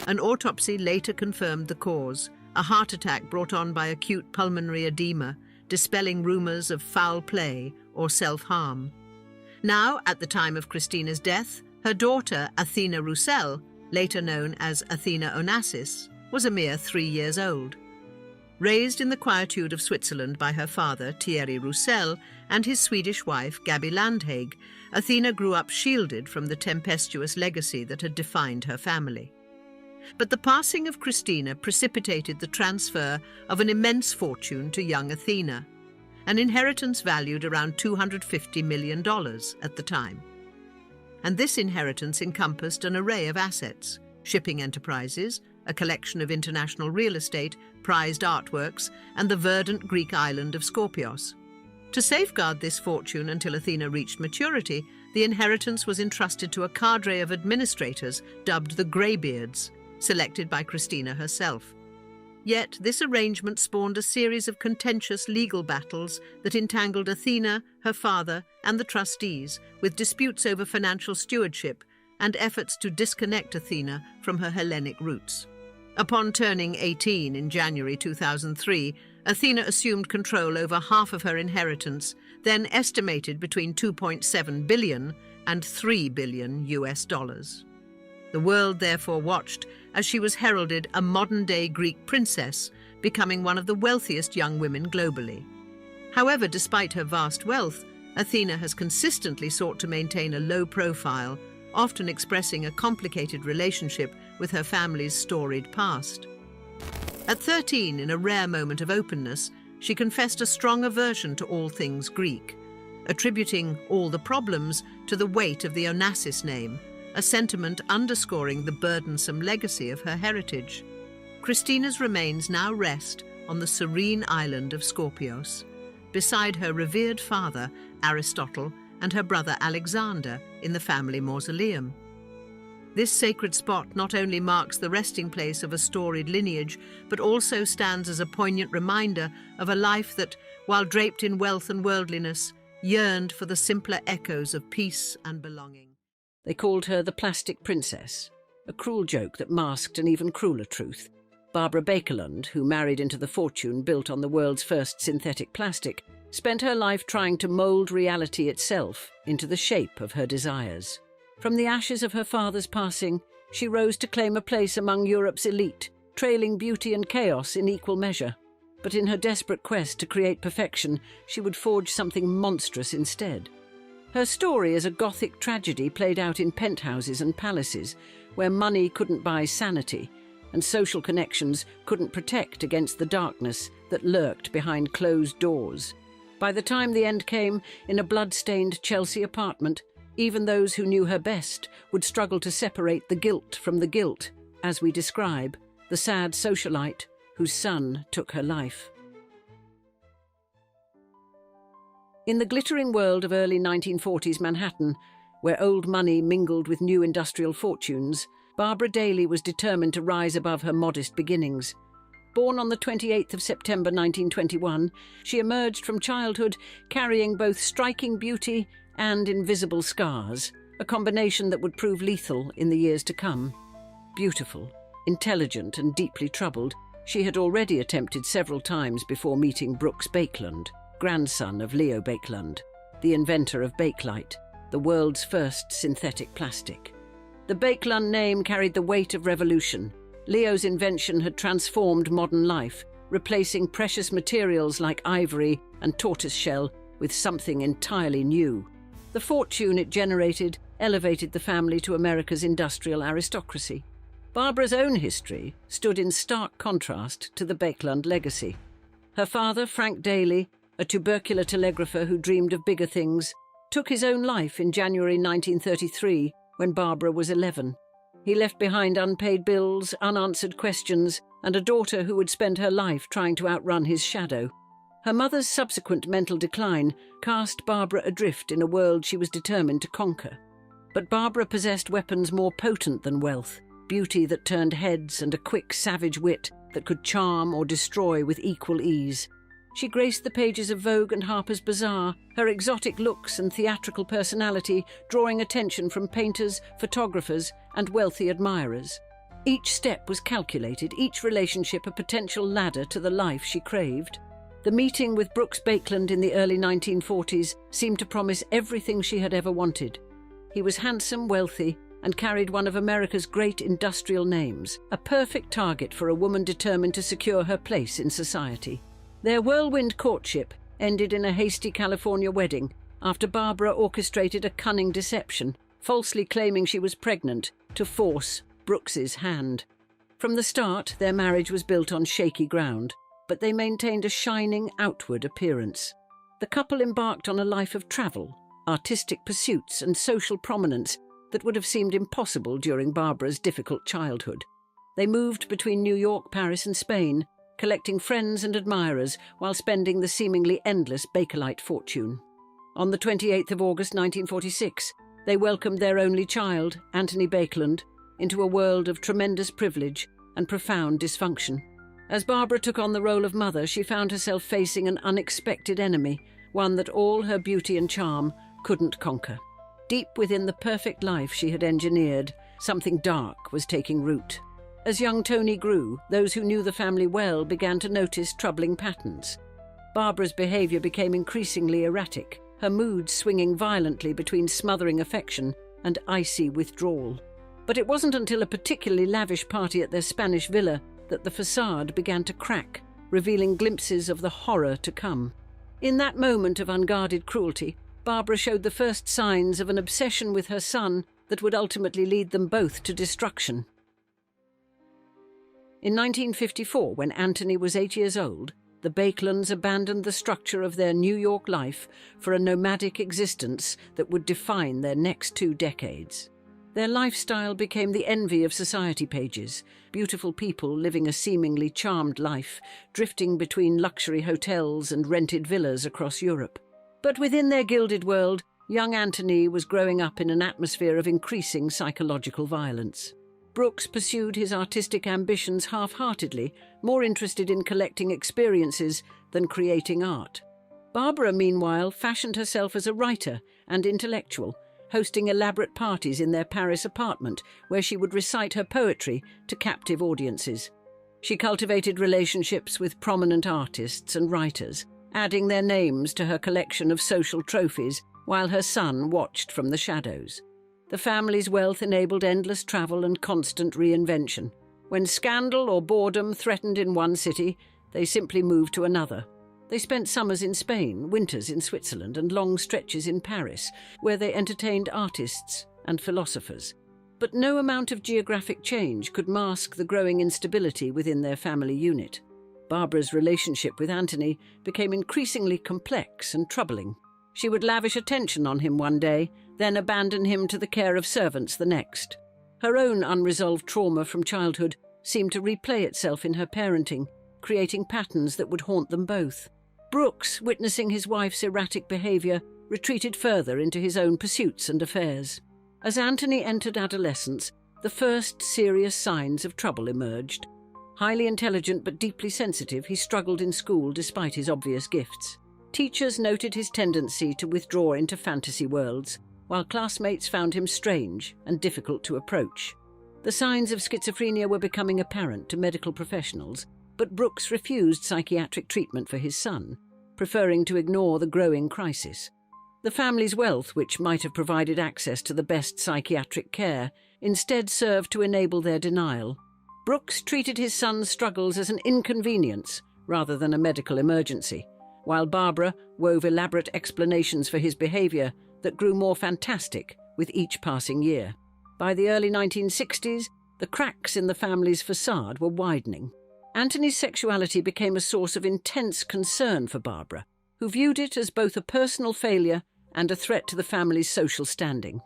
An autopsy later confirmed the cause, a heart attack brought on by acute pulmonary edema, dispelling rumours of foul play or self-harm. Now, at the time of Christina's death, her daughter, Athena Roussel, later known as Athena Onassis, was a mere 3 years old. Raised in the quietude of Switzerland by her father, Thierry Roussel, and his Swedish wife, Gabi Landhaeg, Athena grew up shielded from the tempestuous legacy that had defined her family. But the passing of Christina precipitated the transfer of an immense fortune to young Athena, an inheritance valued around $250 million at the time. And this inheritance encompassed an array of assets: shipping enterprises, a collection of international real estate, prized artworks, and the verdant Greek island of Skorpios. To safeguard this fortune until Athena reached maturity, the inheritance was entrusted to a cadre of administrators dubbed the Greybeards, selected by Christina herself. Yet this arrangement spawned a series of contentious legal battles that entangled Athena, her father, and the trustees, with disputes over financial stewardship and efforts to disconnect Athena from her Hellenic roots. Upon turning 18 in January 2003, Athena assumed control over half of her inheritance, then estimated between $2.7 billion and $3 billion US. The world therefore watched as she was heralded a modern-day Greek princess, becoming one of the wealthiest young women globally. However, despite her vast wealth, Athena has consistently sought to maintain a low profile, often expressing a complicated relationship with her family's storied past. At 13, in a rare moment of openness, she confessed a strong aversion to all things Greek, attributing all the problems to the weight of the Onassis name, a sentiment underscoring the burdensome legacy of her heritage. Christina's remains now rest on the serene island of Skorpios, beside her revered father, Aristotle, and her brother Alexander in the family mausoleum. This sacred spot not only marks the resting place of a storied lineage, but also stands as a poignant reminder of a life that, while draped in wealth and worldliness, yearned for the simpler echoes of peace and belonging. They called her the Plastic Princess, a cruel joke that masked an even crueler truth. Barbara Baekland, who married into the fortune built on the world's first synthetic plastic, spent her life trying to mould reality itself into the shape of her desires. From the ashes of her father's passing, she rose to claim a place among Europe's elite, trailing beauty and chaos in equal measure. But in her desperate quest to create perfection, she would forge something monstrous instead. Her story is a Gothic tragedy played out in penthouses and palaces, where money couldn't buy sanity, and social connections couldn't protect against the darkness that lurked behind closed doors. By the time the end came, in a blood-stained Chelsea apartment, even those who knew her best would struggle to separate the guilt from the guilt, as we describe the sad socialite whose son took her life. In the glittering world of early 1940s Manhattan, where old money mingled with new industrial fortunes, Barbara Daly was determined to rise above her modest beginnings. Born on the 28th of September 1921, she emerged from childhood carrying both striking beauty and invisible scars, a combination that would prove lethal in the years to come. Beautiful, intelligent and deeply troubled, she had already attempted several times before meeting Brooks Baekland, grandson of Leo Baekland, the inventor of Bakelite, the world's first synthetic plastic. The Baekland name carried the weight of revolution. Leo's invention had transformed modern life, replacing precious materials like ivory and tortoiseshell with something entirely new. The fortune it generated elevated the family to America's industrial aristocracy. Barbara's own history stood in stark contrast to the Baekland legacy. Her father, Frank Daly, a tubercular telegrapher who dreamed of bigger things, took his own life in January 1933 when Barbara was 11. He left behind unpaid bills, unanswered questions, and a daughter who would spend her life trying to outrun his shadow. Her mother's subsequent mental decline cast Barbara adrift in a world she was determined to conquer. But Barbara possessed weapons more potent than wealth, beauty that turned heads and a quick, savage wit that could charm or destroy with equal ease. She graced the pages of Vogue and Harper's Bazaar, her exotic looks and theatrical personality drawing attention from painters, photographers, and wealthy admirers. Each step was calculated, each relationship a potential ladder to the life she craved. The meeting with Brooks Baekland in the early 1940s seemed to promise everything she had ever wanted. He was handsome, wealthy, and carried one of America's great industrial names, a perfect target for a woman determined to secure her place in society. Their whirlwind courtship ended in a hasty California wedding after Barbara orchestrated a cunning deception, falsely claiming she was pregnant to force Brooks's hand. From the start, their marriage was built on shaky ground, but they maintained a shining outward appearance. The couple embarked on a life of travel, artistic pursuits and social prominence that would have seemed impossible during Barbara's difficult childhood. They moved between New York, Paris and Spain, collecting friends and admirers while spending the seemingly endless Bakelite fortune. On the 28th of August 1946, they welcomed their only child, Anthony Baekland, into a world of tremendous privilege and profound dysfunction. As Barbara took on the role of mother, she found herself facing an unexpected enemy, one that all her beauty and charm couldn't conquer. Deep within the perfect life she had engineered, something dark was taking root. As young Tony grew, those who knew the family well began to notice troubling patterns. Barbara's behaviour became increasingly erratic, her moods swinging violently between smothering affection and icy withdrawal. But it wasn't until a particularly lavish party at their Spanish villa that the facade began to crack, revealing glimpses of the horror to come. In that moment of unguarded cruelty, Barbara showed the first signs of an obsession with her son that would ultimately lead them both to destruction. In 1954, when Anthony was 8 years old, the Baeklands abandoned the structure of their New York life for a nomadic existence that would define their next 2 decades. Their lifestyle became the envy of society pages, beautiful people living a seemingly charmed life, drifting between luxury hotels and rented villas across Europe. But within their gilded world, young Anthony was growing up in an atmosphere of increasing psychological violence. Brooks pursued his artistic ambitions half-heartedly, more interested in collecting experiences than creating art. Barbara, meanwhile, fashioned herself as a writer and intellectual, hosting elaborate parties in their Paris apartment where she would recite her poetry to captive audiences. She cultivated relationships with prominent artists and writers, adding their names to her collection of social trophies while her son watched from the shadows. The family's wealth enabled endless travel and constant reinvention. When scandal or boredom threatened in one city, they simply moved to another. They spent summers in Spain, winters in Switzerland, and long stretches in Paris, where they entertained artists and philosophers. But no amount of geographic change could mask the growing instability within their family unit. Barbara's relationship with Anthony became increasingly complex and troubling. She would lavish attention on him one day, then abandon him to the care of servants the next. Her own unresolved trauma from childhood seemed to replay itself in her parenting, creating patterns that would haunt them both. Brooks, witnessing his wife's erratic behaviour, retreated further into his own pursuits and affairs. As Anthony entered adolescence, the first serious signs of trouble emerged. Highly intelligent but deeply sensitive, he struggled in school despite his obvious gifts. Teachers noted his tendency to withdraw into fantasy worlds, while classmates found him strange and difficult to approach. The signs of schizophrenia were becoming apparent to medical professionals, but Brooks refused psychiatric treatment for his son, preferring to ignore the growing crisis. The family's wealth, which might have provided access to the best psychiatric care, instead served to enable their denial. Brooks treated his son's struggles as an inconvenience rather than a medical emergency, while Barbara wove elaborate explanations for his behaviour that grew more fantastic with each passing year. By the early 1960s, the cracks in the family's facade were widening. Anthony's sexuality became a source of intense concern for Barbara, who viewed it as both a personal failure and a threat to the family's social standing.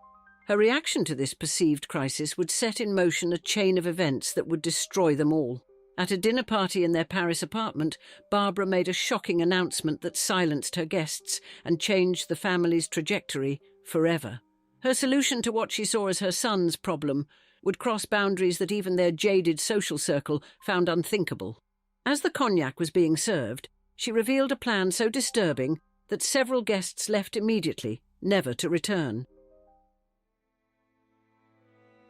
Her reaction to this perceived crisis would set in motion a chain of events that would destroy them all. At a dinner party in their Paris apartment, Barbara made a shocking announcement that silenced her guests and changed the family's trajectory forever. Her solution to what she saw as her son's problem would cross boundaries that even their jaded social circle found unthinkable. As the cognac was being served, she revealed a plan so disturbing that several guests left immediately, never to return.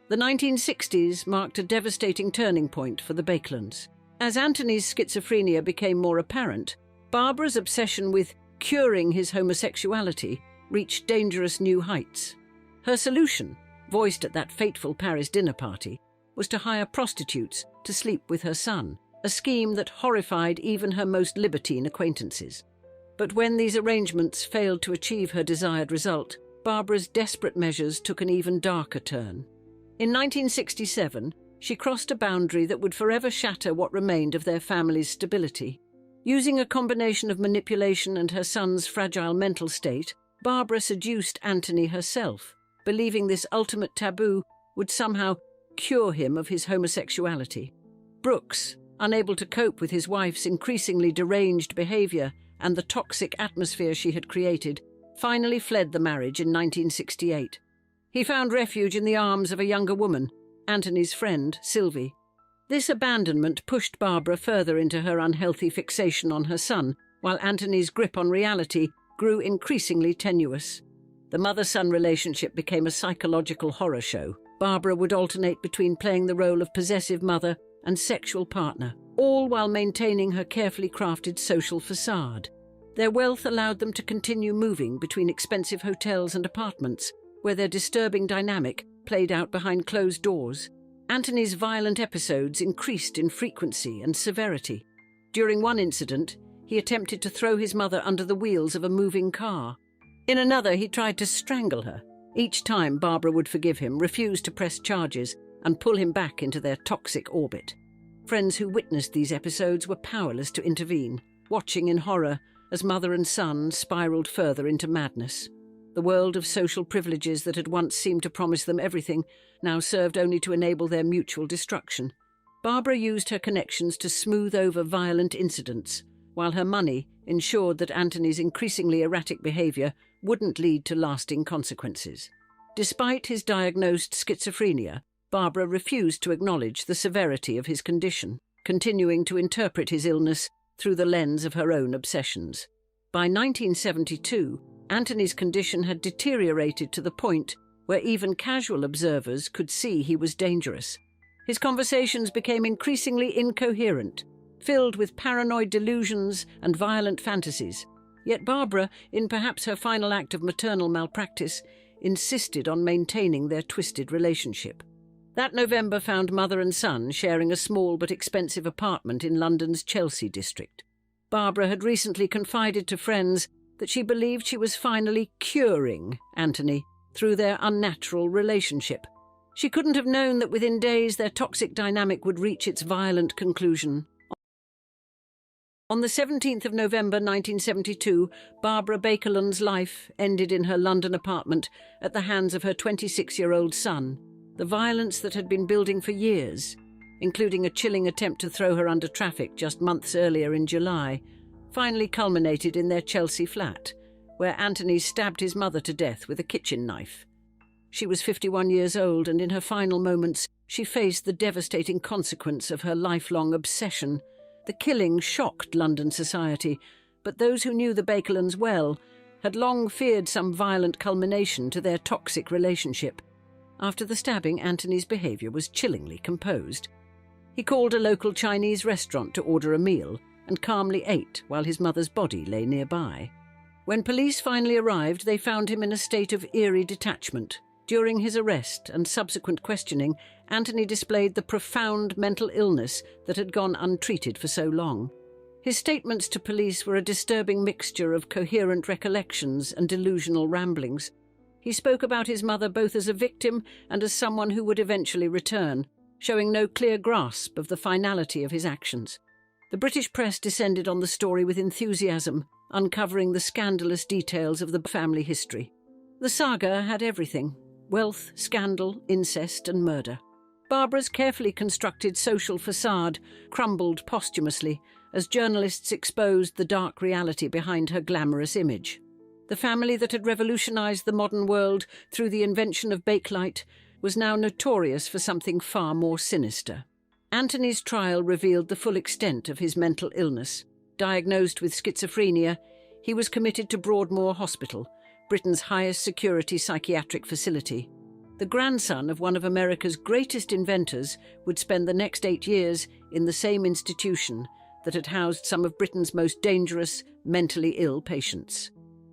The 1960s marked a devastating turning point for the Baeklands. As Anthony's schizophrenia became more apparent, Barbara's obsession with curing his homosexuality reached dangerous new heights. Her solution, voiced at that fateful Paris dinner party, was to hire prostitutes to sleep with her son, a scheme that horrified even her most libertine acquaintances. But when these arrangements failed to achieve her desired result, Barbara's desperate measures took an even darker turn. In 1967, she crossed a boundary that would forever shatter what remained of their family's stability. Using a combination of manipulation and her son's fragile mental state, Barbara seduced Anthony herself, believing this ultimate taboo would somehow cure him of his homosexuality. Brooks, unable to cope with his wife's increasingly deranged behaviour and the toxic atmosphere she had created, finally fled the marriage in 1968. He found refuge in the arms of a younger woman, Anthony's friend, Sylvie. This abandonment pushed Barbara further into her unhealthy fixation on her son, while Anthony's grip on reality grew increasingly tenuous. The mother-son relationship became a psychological horror show. Barbara would alternate between playing the role of possessive mother and sexual partner, all while maintaining her carefully crafted social facade. Their wealth allowed them to continue moving between expensive hotels and apartments, where their disturbing dynamic played out behind closed doors. Anthony's violent episodes increased in frequency and severity. During one incident, he attempted to throw his mother under the wheels of a moving car. In another, he tried to strangle her. Each time, Barbara would forgive him, refuse to press charges, and pull him back into their toxic orbit. Friends who witnessed these episodes were powerless to intervene, watching in horror as mother and son spiraled further into madness. The world of social privileges that had once seemed to promise them everything now served only to enable their mutual destruction. Barbara used her connections to smooth over violent incidents, while her money ensured that Anthony's increasingly erratic behaviour wouldn't lead to lasting consequences. Despite his diagnosed schizophrenia, Barbara refused to acknowledge the severity of his condition, continuing to interpret his illness through the lens of her own obsessions. By 1972, Anthony's condition had deteriorated to the point where even casual observers could see he was dangerous. His conversations became increasingly incoherent, filled with paranoid delusions and violent fantasies. Yet Barbara, in perhaps her final act of maternal malpractice, insisted on maintaining their twisted relationship. That November found mother and son sharing a small but expensive apartment in London's Chelsea district. Barbara had recently confided to friends that she believed she was finally curing Anthony through their unnatural relationship. She couldn't have known that within days their toxic dynamic would reach its violent conclusion. On the 17th of November 1972, Barbara Baekland's life ended in her London apartment at the hands of her 26-year-old son. The violence that had been building for years, including a chilling attempt to throw her under traffic just months earlier in July, finally culminated in their Chelsea flat, where Anthony stabbed his mother to death with a kitchen knife. She was 51 years old, and in her final moments, she faced the devastating consequence of her lifelong obsession. The killing shocked London society, but those who knew the Baeklands well had long feared some violent culmination to their toxic relationship. After the stabbing, Anthony's behaviour was chillingly composed. He called a local Chinese restaurant to order a meal and calmly ate while his mother's body lay nearby. When police finally arrived, they found him in a state of eerie detachment. During his arrest and subsequent questioning, Anthony displayed the profound mental illness that had gone untreated for so long. His statements to police were a disturbing mixture of coherent recollections and delusional ramblings. He spoke about his mother both as a victim and as someone who would eventually return, showing no clear grasp of the finality of his actions. The British press descended on the story with enthusiasm, uncovering the scandalous details of the family history. The saga had everything: wealth, scandal, incest, and murder. Barbara's carefully constructed social facade crumbled posthumously as journalists exposed the dark reality behind her glamorous image. The family that had revolutionised the modern world through the invention of bakelite was now notorious for something far more sinister. Anthony's trial revealed the full extent of his mental illness. Diagnosed with schizophrenia, he was committed to Broadmoor Hospital, Britain's highest security psychiatric facility. The grandson of one of America's greatest inventors would spend the next 8 years in the same institution that had housed some of Britain's most dangerous, mentally ill patients.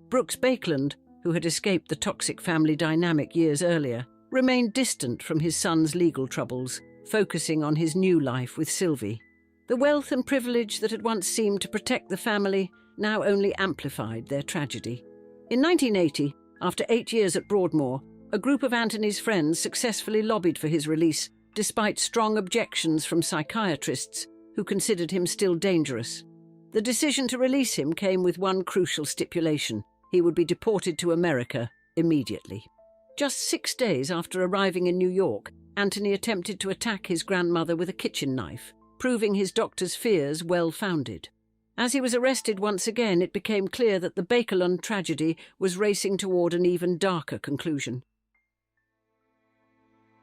Brooks Baekland, who had escaped the toxic family dynamic years earlier, remained distant from his son's legal troubles, focusing on his new life with Sylvie. The wealth and privilege that had once seemed to protect the family now only amplified their tragedy. In 1980, after 8 years at Broadmoor, a group of Anthony's friends successfully lobbied for his release, despite strong objections from psychiatrists who considered him still dangerous. The decision to release him came with one crucial stipulation: he would be deported to America immediately. Just 6 days after arriving in New York, Anthony attempted to attack his grandmother with a kitchen knife, proving his doctor's fears well-founded. As he was arrested once again, it became clear that the Baekland tragedy was racing toward an even darker conclusion.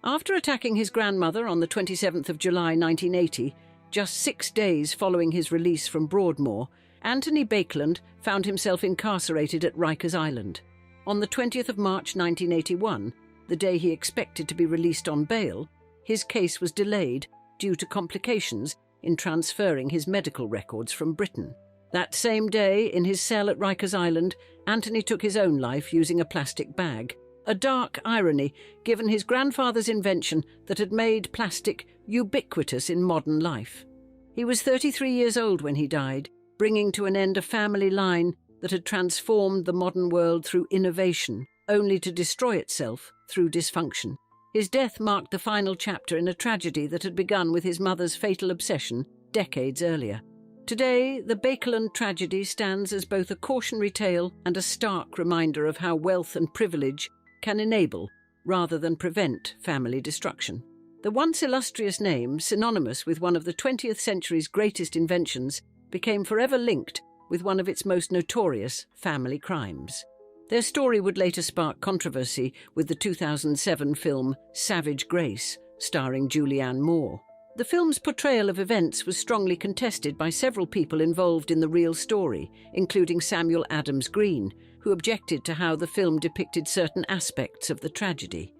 After attacking his grandmother on the 27th of July 1980, just 6 days following his release from Broadmoor, Anthony Baekland found himself incarcerated at Rikers Island. On the 20th of March 1981, the day he expected to be released on bail, his case was delayed due to complications in transferring his medical records from Britain. That same day, in his cell at Rikers Island, Anthony took his own life using a plastic bag. A dark irony, given his grandfather's invention that had made plastic ubiquitous in modern life. He was 33 years old when he died, bringing to an end a family line that had transformed the modern world through innovation, only to destroy itself through dysfunction. His death marked the final chapter in a tragedy that had begun with his mother's fatal obsession decades earlier. Today, the Baekland tragedy stands as both a cautionary tale and a stark reminder of how wealth and privilege can enable, rather than prevent, family destruction. The once illustrious name, synonymous with one of the 20th century's greatest inventions, became forever linked with one of its most notorious family crimes. Their story would later spark controversy with the 2007 film Savage Grace, starring Julianne Moore. The film's portrayal of events was strongly contested by several people involved in the real story, including Samuel Adams Green, who objected to how the film depicted certain aspects of the tragedy.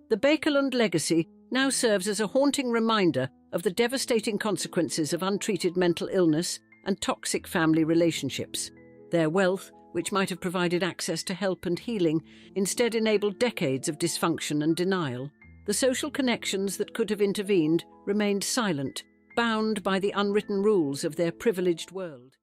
The Baekland legacy now serves as a haunting reminder of the devastating consequences of untreated mental illness and toxic family relationships. Their wealth, which might have provided access to help and healing, instead enabled decades of dysfunction and denial. The social connections that could have intervened remained silent, bound by the unwritten rules of their privileged world.